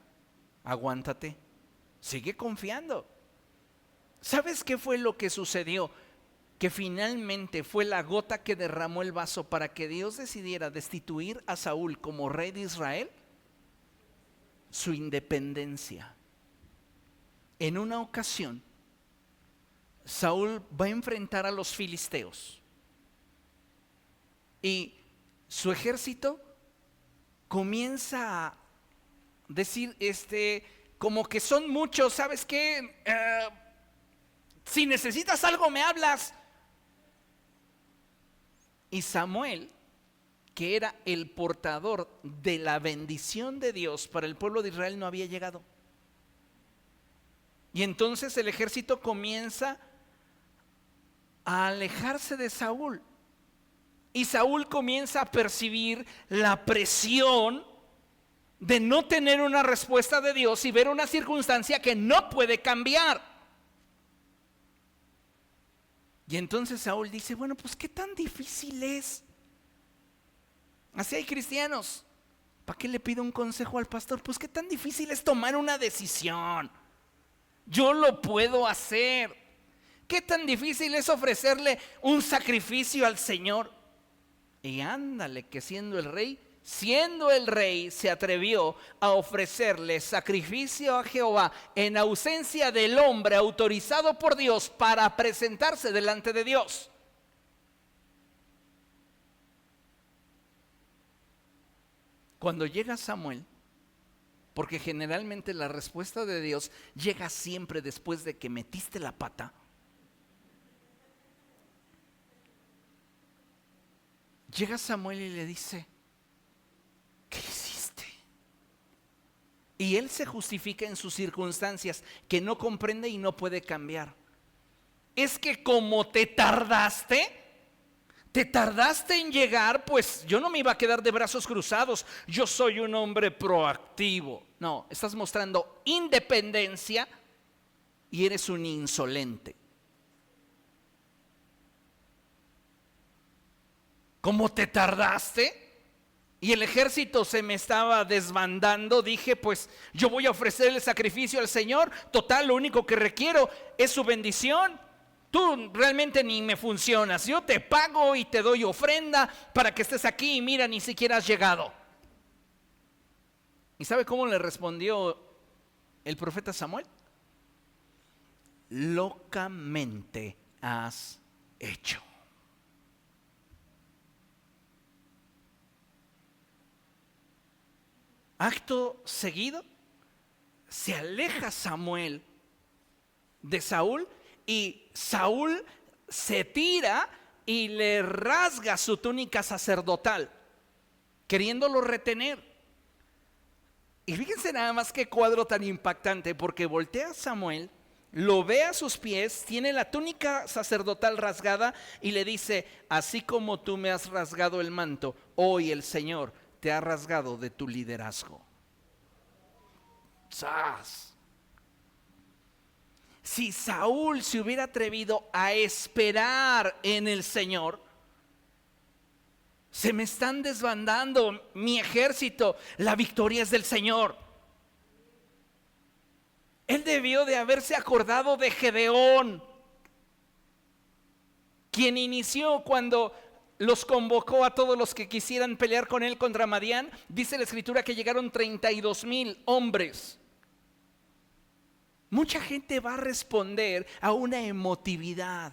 Aguántate. Sigue confiando. ¿Sabes qué fue lo que sucedió? Que finalmente fue la gota que derramó el vaso para que Dios decidiera destituir a Saúl como rey de Israel. Su independencia. En una ocasión, Saúl va a enfrentar a los filisteos y su ejército comienza a decir como que son muchos. ¿Sabes qué? Si necesitas algo me hablas. Y Samuel, que era el portador de la bendición de Dios para el pueblo de Israel, no había llegado. Y entonces el ejército comienza a alejarse de Saúl. Y Saúl comienza a percibir la presión de no tener una respuesta de Dios y ver una circunstancia que no puede cambiar. Y entonces Saúl dice: bueno, pues qué tan difícil es. Así hay cristianos. ¿Para qué le pido un consejo al pastor? Pues qué tan difícil es tomar una decisión. Yo lo puedo hacer. ¿Qué tan difícil es ofrecerle un sacrificio al Señor? Y ándale, que siendo el rey se atrevió a ofrecerle sacrificio a Jehová en ausencia del hombre autorizado por Dios para presentarse delante de Dios. Cuando llega Samuel, porque generalmente la respuesta de Dios llega siempre después de que metiste la pata, llega Samuel y le dice: ¿qué hiciste? Y él se justifica en sus circunstancias que no comprende y no puede cambiar. Es que como te tardaste en llegar, pues yo no me iba a quedar de brazos cruzados. Yo soy un hombre proactivo. No, estás mostrando independencia y eres un insolente. Como te tardaste y el ejército se me estaba desbandando, dije: pues yo voy a ofrecer el sacrificio al Señor. Total, lo único que requiero es su bendición. Tú realmente ni me funcionas. Yo te pago y te doy ofrenda para que estés aquí y mira, ni siquiera has llegado. ¿Y sabe cómo le respondió el profeta Samuel? Locamente has hecho. Acto seguido, se aleja Samuel de Saúl y Saúl se tira y le rasga su túnica sacerdotal, queriéndolo retener. Y fíjense nada más qué cuadro tan impactante, porque voltea a Samuel, lo ve a sus pies, tiene la túnica sacerdotal rasgada y le dice: así como tú me has rasgado el manto, hoy el Señor te ha rasgado de tu liderazgo. ¡Sas! Si Saúl se hubiera atrevido a esperar en el Señor, se me están desbandando mi ejército, la victoria es del Señor. Él debió de haberse acordado de Gedeón, quien inició cuando los convocó a todos los que quisieran pelear con él contra Madián. Dice la escritura que llegaron 32,000 hombres. Mucha gente va a responder a una emotividad.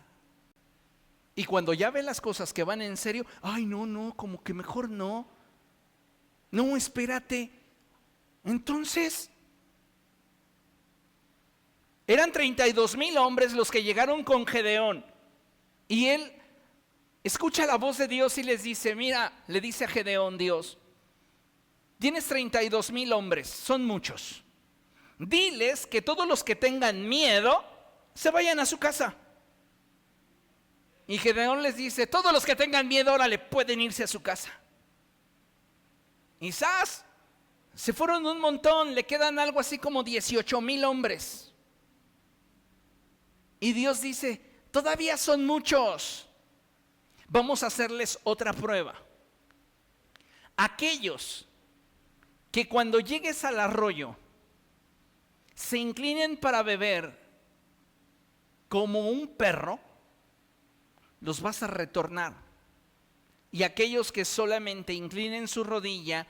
Y cuando ya ve las cosas que van en serio, ay, no, como que mejor no. No, espérate. Entonces, eran 32,000 hombres los que llegaron con Gedeón. Y él escucha la voz de Dios y les dice: mira, le dice a Gedeón Dios: tienes 32,000 hombres, son muchos. Diles que todos los que tengan miedo se vayan a su casa. Y Gedeón les dice: todos los que tengan miedo, órale, pueden irse a su casa. Y ¡zas! Se fueron un montón, le quedan algo así como 18,000 hombres. Y Dios dice: todavía son muchos. Vamos a hacerles otra prueba. Aquellos que cuando llegues al arroyo se inclinen para beber como un perro, los vas a retornar. Y aquellos que solamente inclinen su rodilla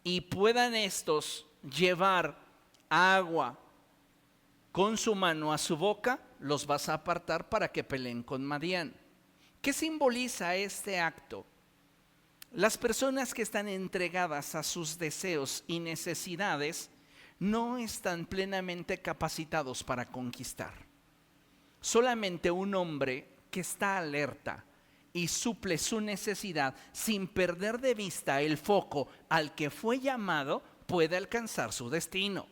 y puedan estos llevar agua con su mano a su boca, los vas a apartar para que peleen con Madián. ¿Qué simboliza este acto? Las personas que están entregadas a sus deseos y necesidades no están plenamente capacitados para conquistar. Solamente un hombre que está alerta y suple su necesidad sin perder de vista el foco al que fue llamado puede alcanzar su destino.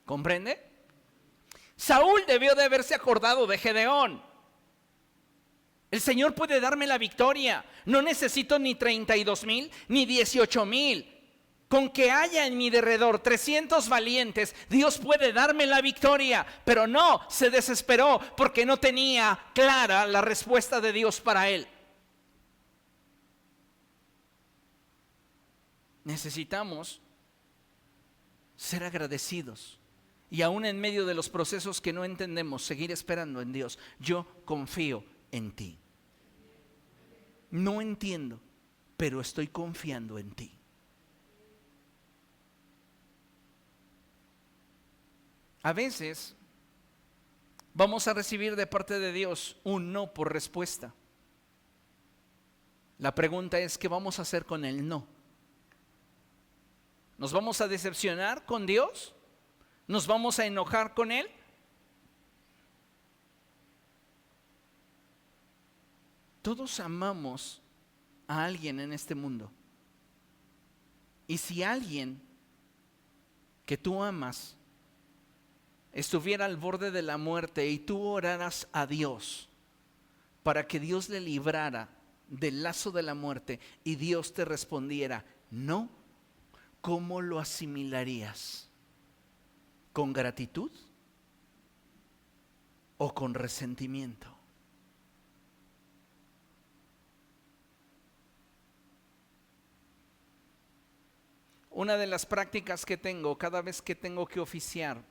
¿Comprende? Saúl debió de haberse acordado de Gedeón. El Señor puede darme la victoria. No necesito ni 32,000 ni 18,000. Con que haya en mi derredor 300 valientes, Dios puede darme la victoria. Pero no, se desesperó porque no tenía clara la respuesta de Dios para él. Necesitamos ser agradecidos. Y aún en medio de los procesos que no entendemos, seguir esperando en Dios. Yo confío en ti. No entiendo, pero estoy confiando en ti. A veces vamos a recibir de parte de Dios un no por respuesta. La pregunta es: ¿qué vamos a hacer con el no? ¿Nos vamos a decepcionar con Dios? ¿Nos vamos a enojar con Él? Todos amamos a alguien en este mundo. Y si alguien que tú amas estuviera al borde de la muerte y tú oraras a Dios para que Dios le librara del lazo de la muerte y Dios te respondiera no, ¿cómo lo asimilarías? ¿Con gratitud o con resentimiento? Una de las prácticas que tengo cada vez que tengo que oficiar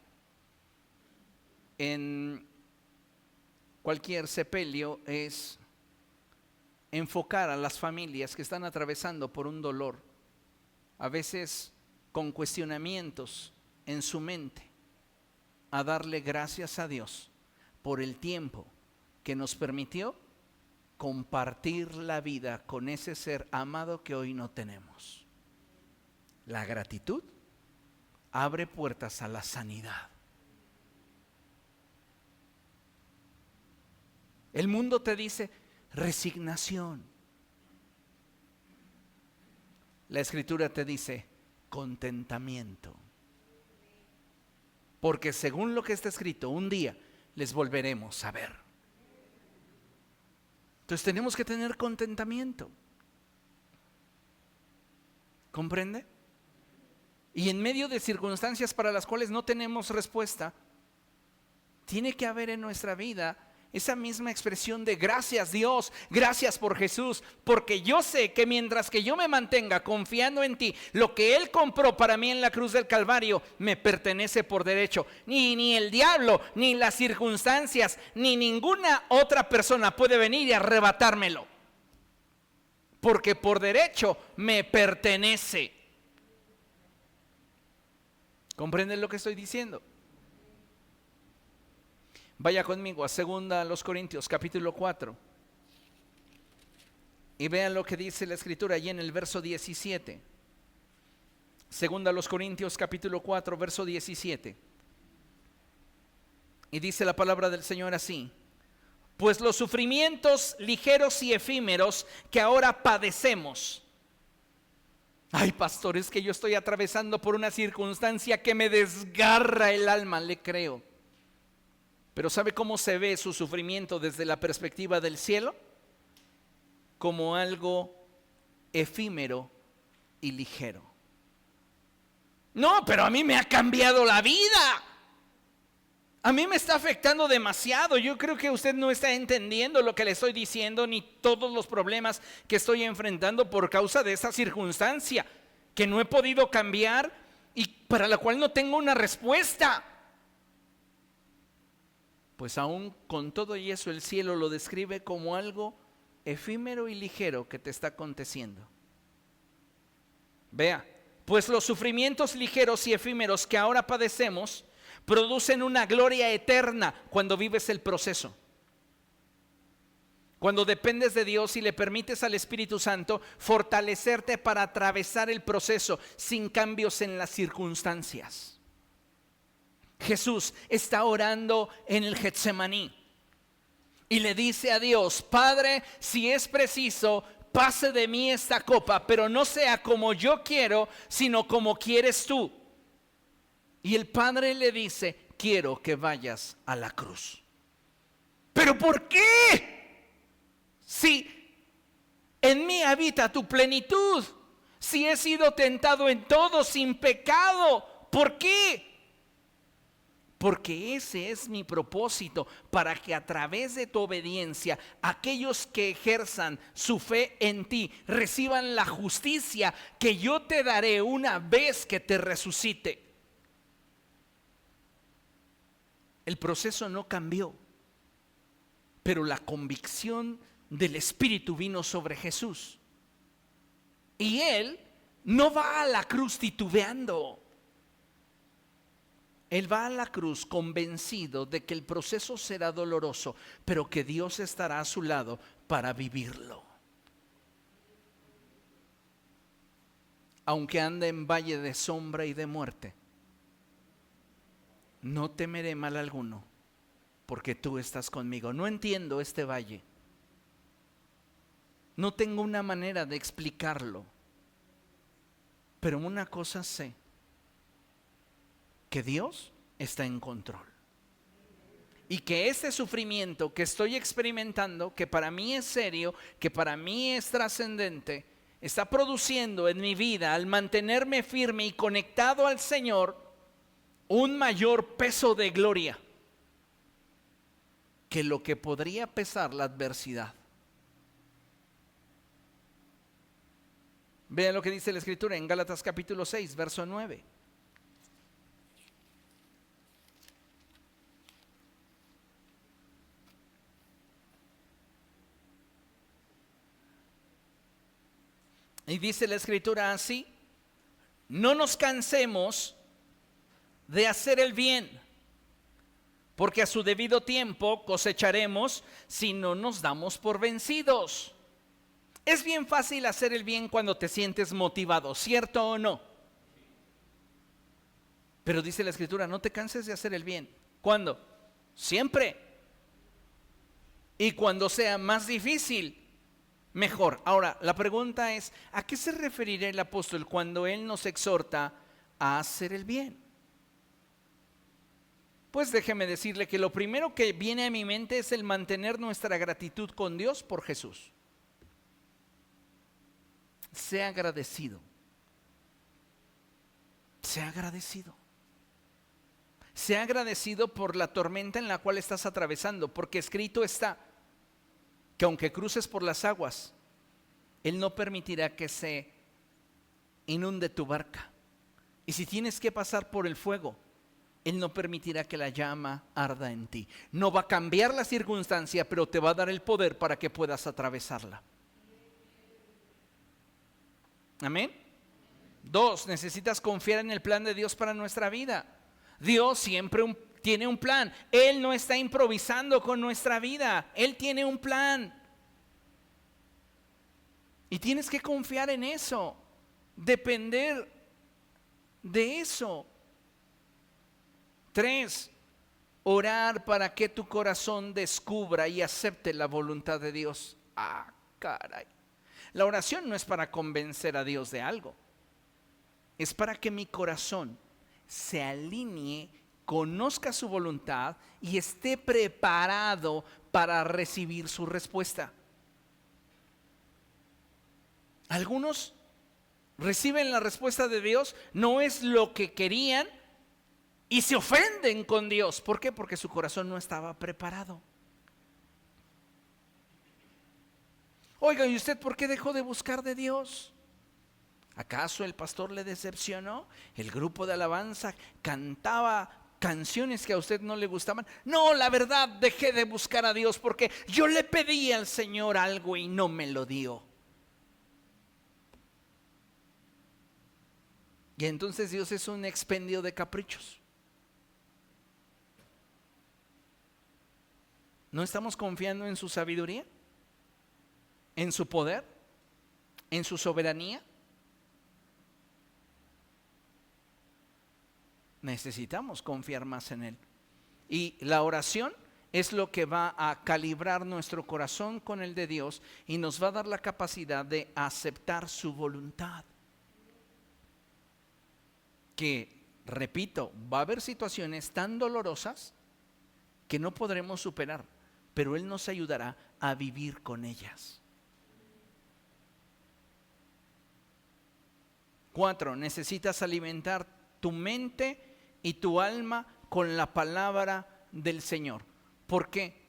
cualquier sepelio es enfocar a las familias que están atravesando por un dolor, a veces con cuestionamientos en su mente, a darle gracias a Dios por el tiempo que nos permitió compartir la vida con ese ser amado que hoy no tenemos. La gratitud abre puertas a la sanidad. El mundo te dice resignación. La Escritura te dice contentamiento. Porque según lo que está escrito, un día les volveremos a ver. Entonces tenemos que tener contentamiento. ¿Comprende? Y en medio de circunstancias para las cuales no tenemos respuesta, tiene que haber en nuestra vida esa misma expresión de gracias Dios, gracias por Jesús, porque yo sé que mientras que yo me mantenga confiando en ti, lo que Él compró para mí en la cruz del Calvario me pertenece por derecho. Ni el diablo, ni las circunstancias, ni ninguna otra persona puede venir y arrebatármelo, porque por derecho me pertenece. ¿Comprenden lo que estoy diciendo? Vaya conmigo a 2 Corintios capítulo 4 y vean lo que dice la Escritura allí en el verso 17. 2 Corintios capítulo 4 verso 17. Y dice la palabra del Señor así: pues los sufrimientos ligeros y efímeros que ahora padecemos. Ay, pastor, es que yo estoy atravesando por una circunstancia que me desgarra el alma. Le creo. Pero ¿sabe cómo se ve su sufrimiento desde la perspectiva del cielo? Como algo efímero y ligero. No, pero a mí me ha cambiado la vida. A mí me está afectando demasiado. Yo creo que usted no está entendiendo lo que le estoy diciendo, ni todos los problemas que estoy enfrentando por causa de esa circunstancia que no he podido cambiar y para la cual no tengo una respuesta. Pues aún con todo y eso, el cielo lo describe como algo efímero y ligero que te está aconteciendo. Vea, pues los sufrimientos ligeros y efímeros que ahora padecemos producen una gloria eterna cuando vives el proceso. Cuando dependes de Dios y le permites al Espíritu Santo fortalecerte para atravesar el proceso sin cambios en las circunstancias. Jesús está orando en el Getsemaní y le dice a Dios: Padre, si es preciso, pase de mí esta copa, pero no sea como yo quiero, sino como quieres tú. Y el Padre le dice: quiero que vayas a la cruz. ¿Pero por qué? Si en mí habita tu plenitud, si he sido tentado en todo sin pecado, ¿por qué? Porque ese es mi propósito, para que a través de tu obediencia aquellos que ejerzan su fe en ti reciban la justicia que yo te daré una vez que te resucite. El proceso no cambió, pero la convicción del Espíritu vino sobre Jesús. Y Él no va a la cruz titubeando. Él va a la cruz convencido de que el proceso será doloroso, pero que Dios estará a su lado para vivirlo. Aunque ande en valle de sombra y de muerte, no temeré mal alguno, porque tú estás conmigo. No entiendo este valle. No tengo una manera de explicarlo. Pero una cosa sé: que Dios está en control. Y que este sufrimiento que estoy experimentando, que para mí es serio, que para mí es trascendente, está produciendo en mi vida, al mantenerme firme y conectado al Señor, un mayor peso de gloria que lo que podría pesar la adversidad. Vean lo que dice la Escritura en Gálatas capítulo 6, verso 9. Y dice la Escritura así: no nos cansemos de hacer el bien, porque a su debido tiempo cosecharemos si no nos damos por vencidos. Es bien fácil hacer el bien cuando te sientes motivado, ¿cierto o no? Pero dice la Escritura, no te canses de hacer el bien. ¿Cuándo? Siempre. Y cuando sea más difícil, mejor. Ahora, la pregunta es, ¿a qué se referirá el apóstol cuando él nos exhorta a hacer el bien? Pues déjeme decirle que lo primero que viene a mi mente es el mantener nuestra gratitud con Dios por Jesús. Sea agradecido. Sea agradecido. Sea agradecido por la tormenta en la cual estás atravesando, porque escrito está que aunque cruces por las aguas, Él no permitirá que se inunde tu barca. Y si tienes que pasar por el fuego, Él no permitirá que la llama arda en ti. No va a cambiar la circunstancia, pero te va a dar el poder para que puedas atravesarla. Amén. 2, necesitas confiar en el plan de Dios para nuestra vida. Dios siempre tiene un plan. Él no está improvisando con nuestra vida. Él tiene un plan. Y tienes que confiar en eso. Depender de eso. 3, orar para que tu corazón descubra y acepte la voluntad de Dios. Ah, caray. La oración no es para convencer a Dios de algo. Es para que mi corazón se alinee, conozca su voluntad y esté preparado para recibir su respuesta. Algunos reciben la respuesta de Dios, no es lo que querían y se ofenden con Dios. ¿Por qué? Porque su corazón no estaba preparado. Oiga, ¿y usted por qué dejó de buscar de Dios? ¿Acaso el pastor le decepcionó? ¿El grupo de alabanza cantaba canciones que a usted no le gustaban? No, la verdad, dejé de buscar a Dios porque yo le pedí al Señor algo y no me lo dio. Y entonces Dios es un expendio de caprichos. ¿No estamos confiando en su sabiduría? ¿En su poder? ¿En su soberanía? Necesitamos confiar más en Él. Y la oración es lo que va a calibrar nuestro corazón con el de Dios y nos va a dar la capacidad de aceptar su voluntad. Que, repito, va a haber situaciones tan dolorosas que no podremos superar, pero Él nos ayudará a vivir con ellas. 4, necesitas alimentar tu mente y tu alma con la palabra del Señor. ¿Por qué?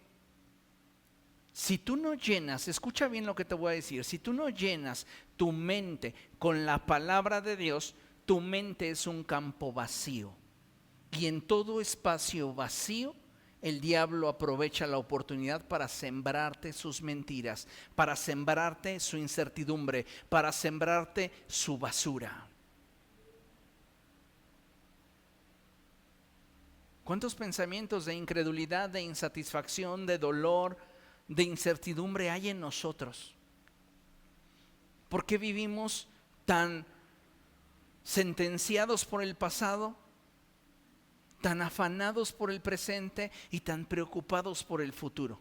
Si tú no llenas, escucha bien lo que te voy a decir, si tú no llenas tu mente con la palabra de Dios, tu mente es un campo vacío. Y en todo espacio vacío, el diablo aprovecha la oportunidad para sembrarte sus mentiras, para sembrarte su incertidumbre, para sembrarte su basura. ¿Cuántos pensamientos de incredulidad, de insatisfacción, de dolor, de incertidumbre hay en nosotros? ¿Por qué vivimos tan sentenciados por el pasado, tan afanados por el presente y tan preocupados por el futuro?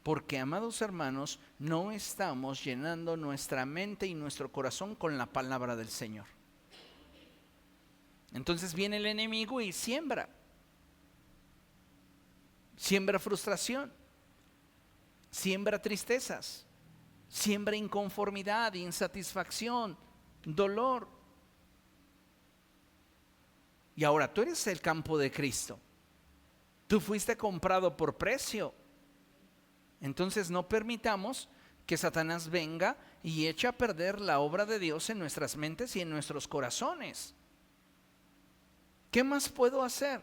Porque, amados hermanos, no estamos llenando nuestra mente y nuestro corazón con la palabra del Señor. Entonces viene el enemigo y siembra frustración, siembra tristezas, siembra inconformidad, insatisfacción, dolor. Y ahora tú eres el campo de Cristo. Tú fuiste comprado por precio. Entonces no permitamos que Satanás venga y eche a perder la obra de Dios en nuestras mentes y en nuestros corazones. ¿Qué más puedo hacer?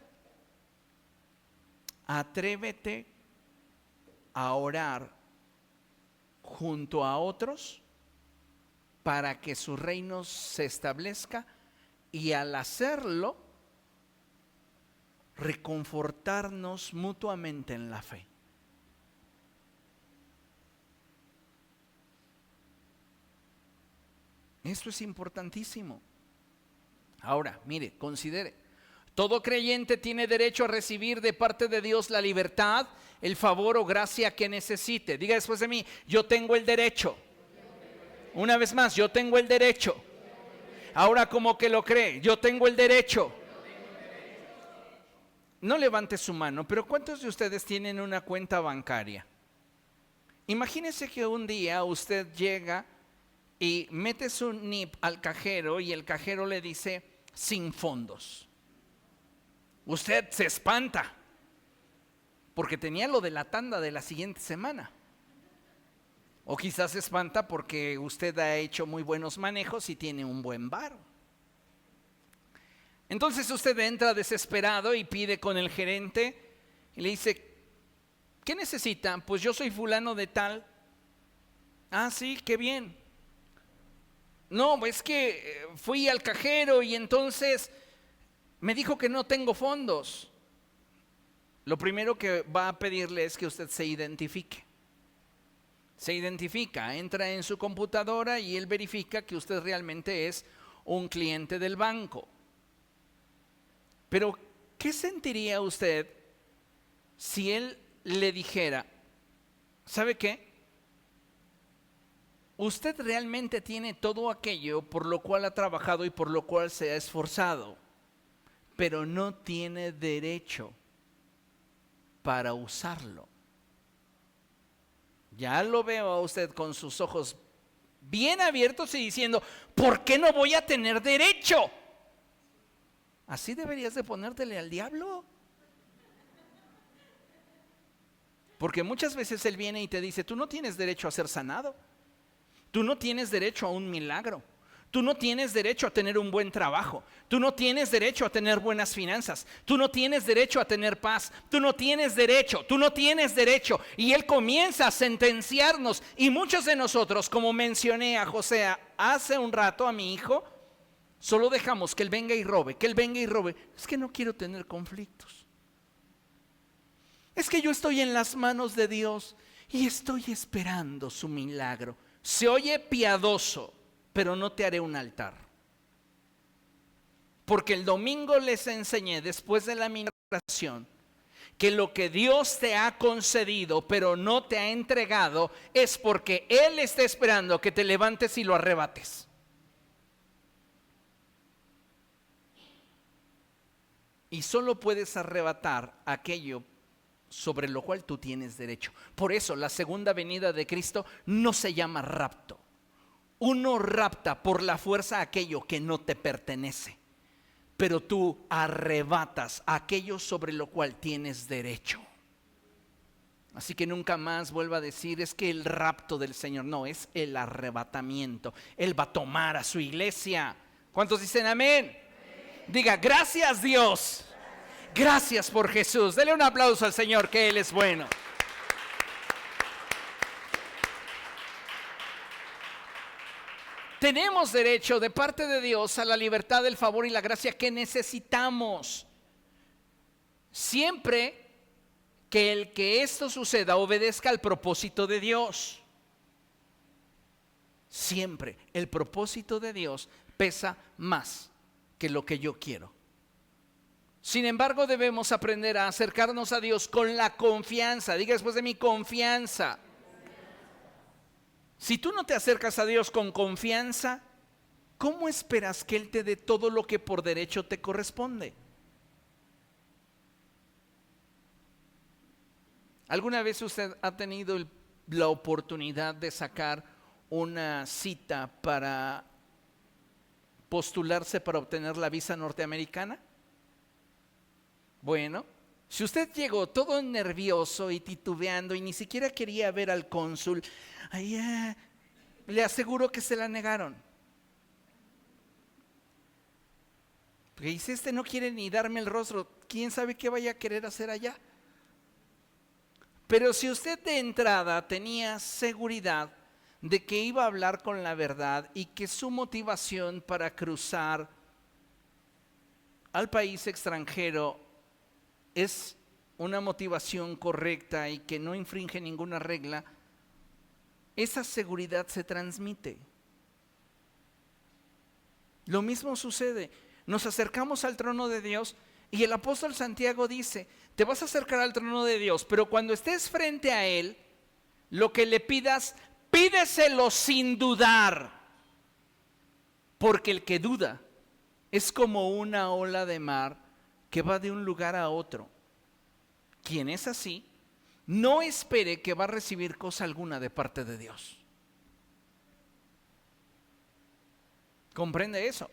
Atrévete a orar junto a otros para que su reino se establezca, y al hacerlo, reconfortarnos mutuamente en la fe. Esto es importantísimo. Ahora, mire, considere. Todo creyente tiene derecho a recibir de parte de Dios la libertad, el favor o gracia que necesite. Diga después de mí: yo tengo el derecho. Una vez más, yo tengo el derecho. Ahora, como que lo cree, yo tengo el derecho. No levante su mano, pero ¿cuántos de ustedes tienen una cuenta bancaria? Imagínese que un día usted llega y mete su NIP al cajero y el cajero le dice: sin fondos. Usted se espanta porque tenía lo de la tanda de la siguiente semana. O quizás se espanta porque usted ha hecho muy buenos manejos y tiene un buen varo. Entonces usted entra desesperado y pide con el gerente y le dice: ¿qué necesita? Pues yo soy fulano de tal. Ah, sí, qué bien. No, es que fui al cajero y entonces me dijo que no tengo fondos. Lo primero que va a pedirle es que usted se identifique. Se identifica, entra en su computadora y él verifica que usted realmente es un cliente del banco. Pero, ¿qué sentiría usted si él le dijera: ¿sabe qué? Usted realmente tiene todo aquello por lo cual ha trabajado y por lo cual se ha esforzado, pero no tiene derecho para usarlo. Ya lo veo a usted con sus ojos bien abiertos y diciendo: ¿por qué no voy a tener derecho? Así deberías de ponértele al diablo. Porque muchas veces él viene y te dice: tú no tienes derecho a ser sanado. Tú no tienes derecho a un milagro. Tú no tienes derecho a tener un buen trabajo. Tú no tienes derecho a tener buenas finanzas. Tú no tienes derecho a tener paz. Tú no tienes derecho. Tú no tienes derecho. Y él comienza a sentenciarnos. Y muchos de nosotros, como mencioné a José hace un rato, a mi hijo, solo dejamos que él venga y robe, que él venga y robe. Es que no quiero tener conflictos. Es que yo estoy en las manos de Dios y estoy esperando su milagro. Se oye piadoso, pero no te haré un altar. Porque el domingo les enseñé, después de la ministración, que lo que Dios te ha concedido, pero no te ha entregado, es porque Él está esperando que te levantes y lo arrebates. Y solo puedes arrebatar aquello sobre lo cual tú tienes derecho. Por eso la segunda venida de Cristo no se llama rapto. Uno rapta por la fuerza aquello que no te pertenece, pero tú arrebatas aquello sobre lo cual tienes derecho. Así que nunca más vuelva a decir: es que el rapto del Señor. No, es el arrebatamiento. Él va a tomar a su iglesia. ¿Cuántos dicen amén? Amén. Diga: gracias, Dios. Gracias por Jesús. Dele un aplauso al Señor, que Él es bueno. Tenemos derecho de parte de Dios a la libertad, el favor y la gracia que necesitamos. Siempre que el que esto suceda obedezca al propósito de Dios. Siempre el propósito de Dios pesa más que lo que yo quiero. Sin embargo, debemos aprender a acercarnos a Dios con la confianza. Diga después de mí: confianza. Si tú no te acercas a Dios con confianza, ¿cómo esperas que Él te dé todo lo que por derecho te corresponde? ¿Alguna vez usted ha tenido la oportunidad de sacar una cita para postularse para obtener la visa norteamericana? Bueno, si usted llegó todo nervioso y titubeando y ni siquiera quería ver al cónsul, le aseguro que se la negaron. Porque dice: este no quiere ni darme el rostro, ¿quién sabe qué vaya a querer hacer allá? Pero si usted de entrada tenía seguridad de que iba a hablar con la verdad y que su motivación para cruzar al país extranjero es una motivación correcta y que no infringe ninguna regla, esa seguridad se transmite. Lo mismo sucede. Nos acercamos al trono de Dios y el apóstol Santiago dice, te vas a acercar al trono de Dios, pero cuando estés frente a Él, lo que le pidas, pídeselo sin dudar, porque el que duda es como una ola de mar que va de un lugar a otro. Quien es así, no espere que va a recibir cosa alguna de parte de Dios. ¿Comprende eso?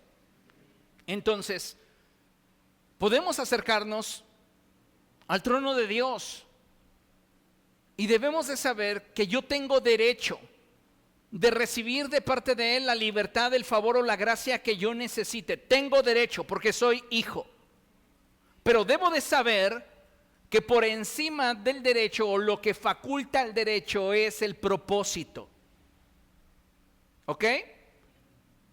Entonces, podemos acercarnos al trono de Dios y debemos de saber que yo tengo derecho de recibir de parte de Él la libertad, el favor o la gracia que yo necesite. Tengo derecho porque soy hijo. Pero debo de saber que por encima del derecho o lo que faculta el derecho es el propósito. ¿Ok?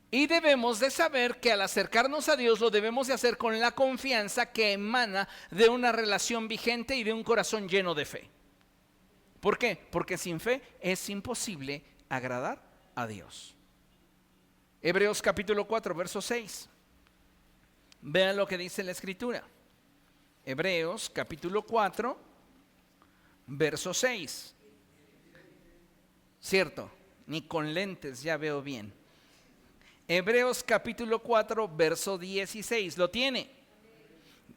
Y debemos de saber que al acercarnos a Dios lo debemos de hacer con la confianza que emana de una relación vigente y de un corazón lleno de fe. ¿Por qué? Porque sin fe es imposible agradar a Dios. Hebreos capítulo 4, verso 6. Vean lo que dice la Escritura. Hebreos capítulo 4, verso 6. Cierto, ni con lentes ya veo bien. Hebreos capítulo 4, verso 16. ¿Lo tiene?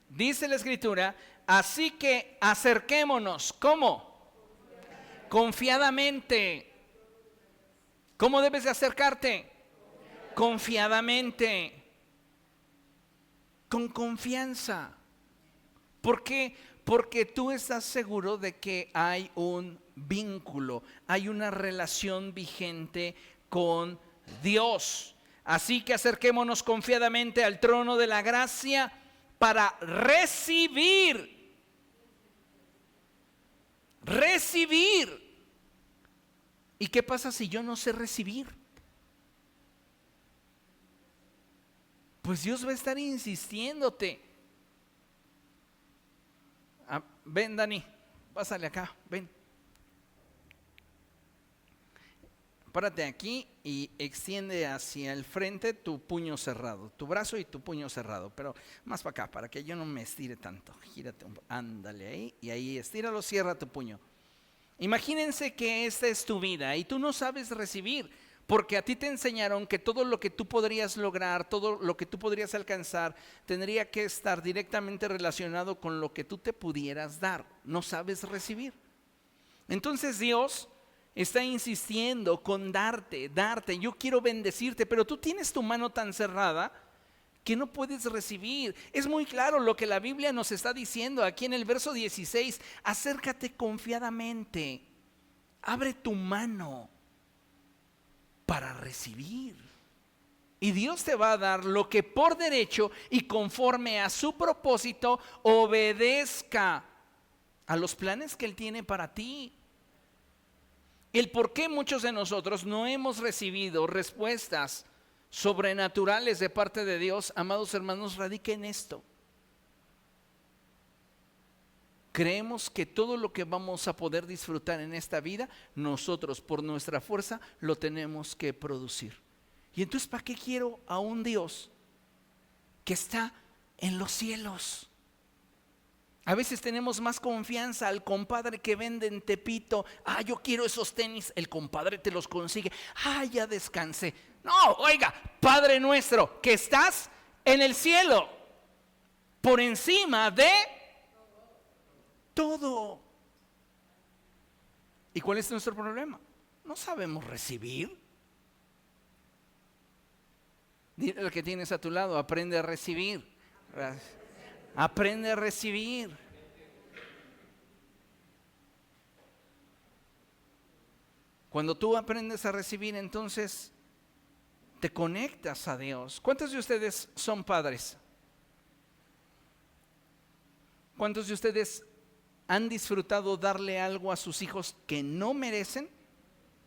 Dice la Escritura, así que acerquémonos. ¿Cómo? Confiadamente. ¿Cómo debes de acercarte? Confiadamente. Con confianza. ¿Por qué? Porque tú estás seguro de que hay un vínculo, hay una relación vigente con Dios. Así que acerquémonos confiadamente al trono de la gracia para recibir. ¿Y qué pasa si yo no sé recibir? Pues Dios va a estar insistiéndote. Ven, Dani, pásale acá, ven. Párate aquí y extiende hacia el frente tu puño cerrado, tu brazo y tu puño cerrado, pero más para acá, para que yo no me estire tanto. Gírate, ándale ahí, y ahí estíralo, cierra tu puño. Imagínense que esta es tu vida y tú no sabes recibir, porque a ti te enseñaron que todo lo que tú podrías lograr, todo lo que tú podrías alcanzar, tendría que estar directamente relacionado con lo que tú te pudieras dar. No sabes recibir. Entonces Dios está insistiendo con darte. Yo quiero bendecirte, pero tú tienes tu mano tan cerrada que no puedes recibir. Es muy claro lo que la Biblia nos está diciendo aquí en el verso 16. Acércate confiadamente. Abre tu mano para recibir. Y Dios te va a dar lo que por derecho y conforme a su propósito obedezca a los planes que Él tiene para ti. El por qué muchos de nosotros no hemos recibido respuestas sobrenaturales de parte de Dios, amados hermanos, radica en esto. Creemos que todo lo que vamos a poder disfrutar en esta vida, nosotros por nuestra fuerza lo tenemos que producir. Y entonces, ¿para qué quiero a un Dios que está en los cielos? A veces tenemos más confianza al compadre que vende en Tepito. Yo quiero esos tenis, el compadre te los consigue. Ya descansé. No, oiga, Padre nuestro, que estás en el cielo, por encima de todo. ¿Y cuál es nuestro problema? No sabemos recibir. Dile al que tienes a tu lado, aprende a recibir. Aprende a recibir. Cuando tú aprendes a recibir, entonces te conectas a Dios. ¿Cuántos de ustedes son padres? ¿Cuántos de ustedes han disfrutado darle algo a sus hijos que no merecen,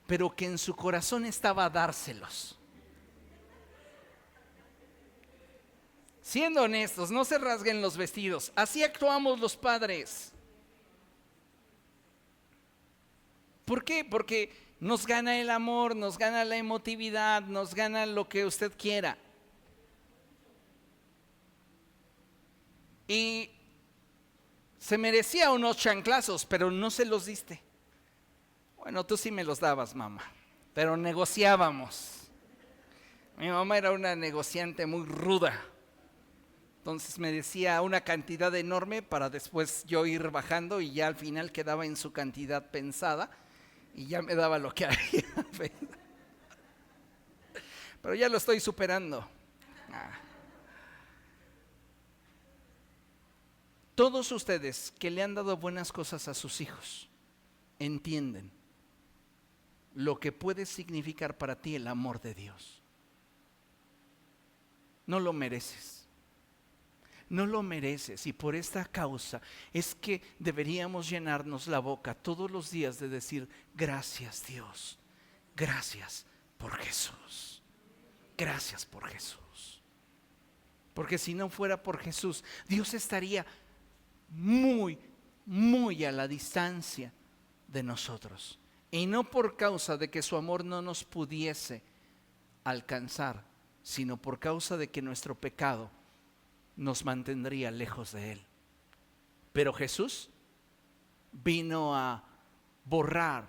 pero que en su corazón estaba dárselos? Siendo honestos, no se rasguen los vestidos. Así actuamos los padres. ¿Por qué? Porque nos gana el amor, nos gana la emotividad, nos gana lo que usted quiera. Y se merecía unos chanclazos, pero no se los diste. Bueno, tú sí me los dabas, mamá, pero negociábamos. Mi mamá era una negociante muy ruda. Entonces me decía una cantidad enorme para después yo ir bajando, y ya al final quedaba en su cantidad pensada y ya me daba lo que había. Pero ya lo estoy superando. Todos ustedes que le han dado buenas cosas a sus hijos entienden lo que puede significar para ti el amor de Dios. No lo mereces. No lo mereces, y por esta causa es que deberíamos llenarnos la boca todos los días de decir: gracias Dios, gracias por Jesús, gracias por Jesús. Porque si no fuera por Jesús, Dios estaría muy, muy a la distancia de nosotros, y no por causa de que su amor no nos pudiese alcanzar, sino por causa de que nuestro pecado nos mantendría lejos de Él. Pero Jesús vino a borrar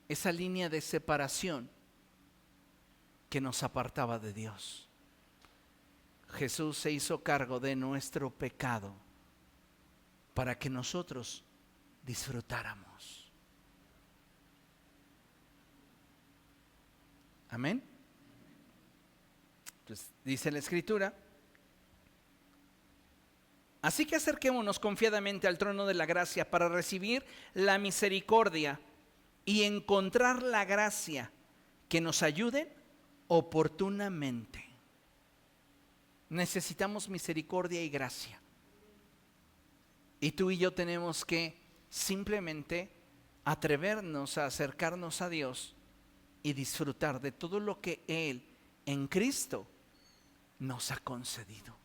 esa línea de separación que nos apartaba de Dios. Jesús se hizo cargo de nuestro pecado para que nosotros disfrutáramos. Amén. Entonces, dice la Escritura: así que acerquémonos confiadamente al trono de la gracia para recibir la misericordia y encontrar la gracia que nos ayude oportunamente. Necesitamos misericordia y gracia. Y tú y yo tenemos que simplemente atrevernos a acercarnos a Dios y disfrutar de todo lo que Él en Cristo nos ha concedido.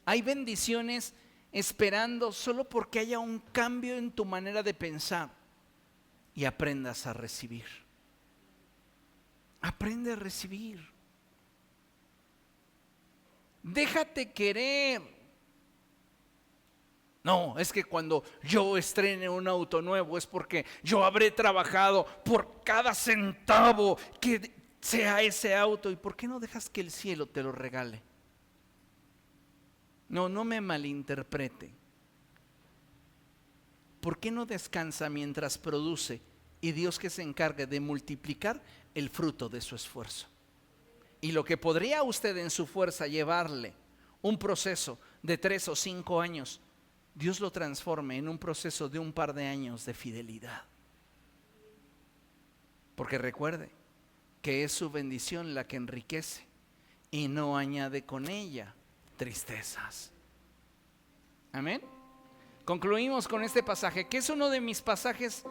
Hay bendiciones esperando solo porque haya un cambio en tu manera de pensar y aprendas a recibir. Aprende a recibir. Déjate querer. No, es que cuando yo estrene un auto nuevo es porque yo habré trabajado por cada centavo que sea ese auto. ¿Y por qué no dejas que el cielo te lo regale? No me malinterprete. ¿Por qué no descansa mientras produce, y Dios que se encargue de multiplicar el fruto de su esfuerzo? Y lo que podría usted en su fuerza llevarle un proceso de 3 o 5 años, Dios lo transforme en un proceso de un par de años de fidelidad. Porque recuerde que es su bendición la que enriquece y no añade con ella tristezas. Amén. Concluimos con este pasaje, que es uno de mis pasajes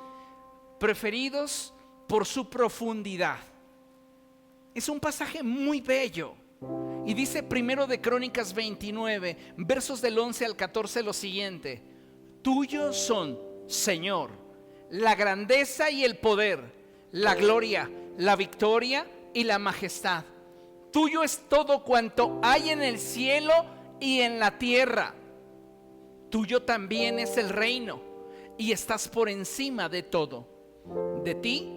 preferidos por su profundidad. Es un pasaje muy bello. Y dice primero de Crónicas 29, versos del 11 al 14 lo siguiente: tuyos son, Señor, la grandeza y el poder, la gloria, la victoria y la majestad. Tuyo es todo cuanto hay en el cielo y en la tierra. Tuyo también es el reino, y estás por encima de todo. De ti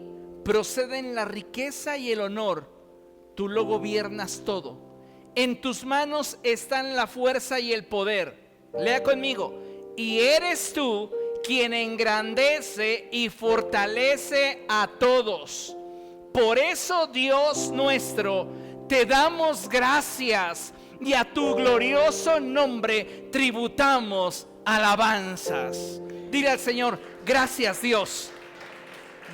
proceden la riqueza y el honor. Tú lo gobiernas todo. En tus manos están la fuerza y el poder. Lea conmigo. Y eres tú quien engrandece y fortalece a todos. Por eso, Dios nuestro, te damos gracias, y a tu glorioso nombre tributamos alabanzas. Dile al Señor: gracias Dios,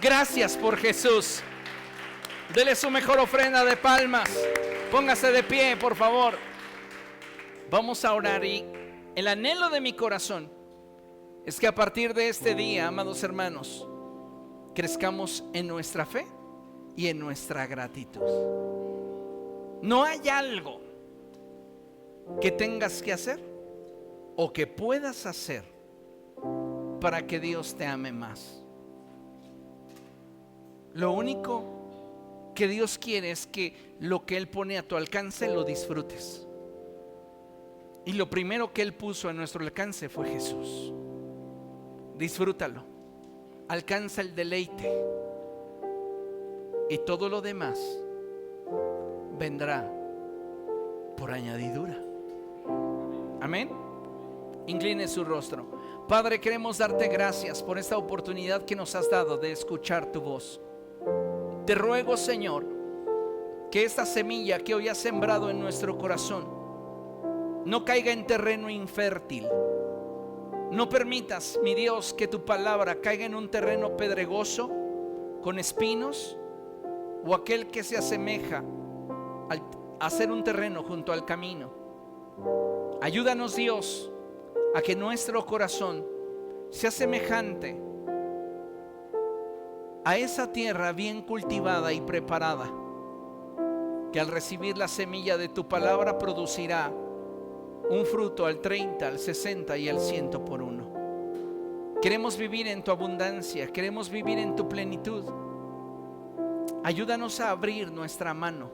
gracias por Jesús. Dele su mejor ofrenda de palmas. Póngase de pie, por favor. Vamos a orar, y el anhelo de mi corazón es que a partir de este día, amados hermanos, crezcamos en nuestra fe y en nuestra gratitud. No hay algo que tengas que hacer o que puedas hacer para que Dios te ame más. Lo único que Dios quiere es que lo que Él pone a tu alcance lo disfrutes. Y lo primero que Él puso a nuestro alcance fue Jesús. Disfrútalo, alcanza el deleite, y todo lo demás vendrá por añadidura. Amén. Incline su rostro. Padre, queremos darte gracias por esta oportunidad que nos has dado de escuchar tu voz. Te ruego, Señor, que esta semilla que hoy has sembrado en nuestro corazón no caiga en terreno infértil. No permitas, mi Dios, que tu palabra caiga en un terreno pedregoso, con espinos, o aquel que se asemeja a ser un terreno junto al camino. Ayúdanos, Dios, a que nuestro corazón sea semejante a esa tierra bien cultivada y preparada, que al recibir la semilla de tu palabra producirá un fruto al 30, al 60 y al 100 por uno. Queremos vivir en tu abundancia, queremos vivir en tu plenitud. Ayúdanos a abrir nuestra mano.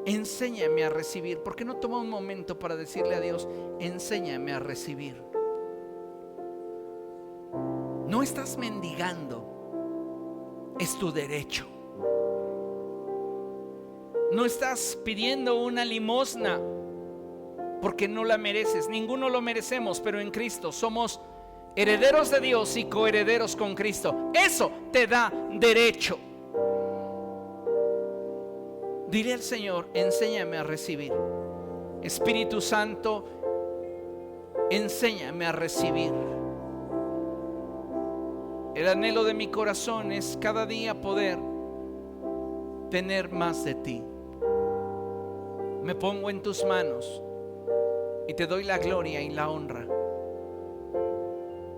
Enséñame a recibir. ¿Por qué no toma un momento para decirle a Dios: enséñame a recibir? No estás mendigando, es tu derecho. No estás pidiendo una limosna porque no la mereces. Ninguno lo merecemos, pero en Cristo somos herederos de Dios y coherederos con Cristo. Eso te da derecho. Dile al Señor: enséñame a recibir. Espíritu Santo, enséñame a recibir. El anhelo de mi corazón es cada día poder tener más de ti. Me pongo en tus manos y te doy la gloria y la honra.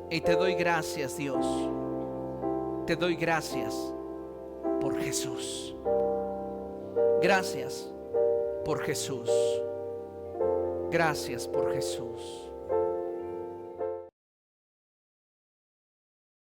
Y te doy gracias, Dios. Te doy gracias por Jesús. Gracias por Jesús. Gracias por Jesús.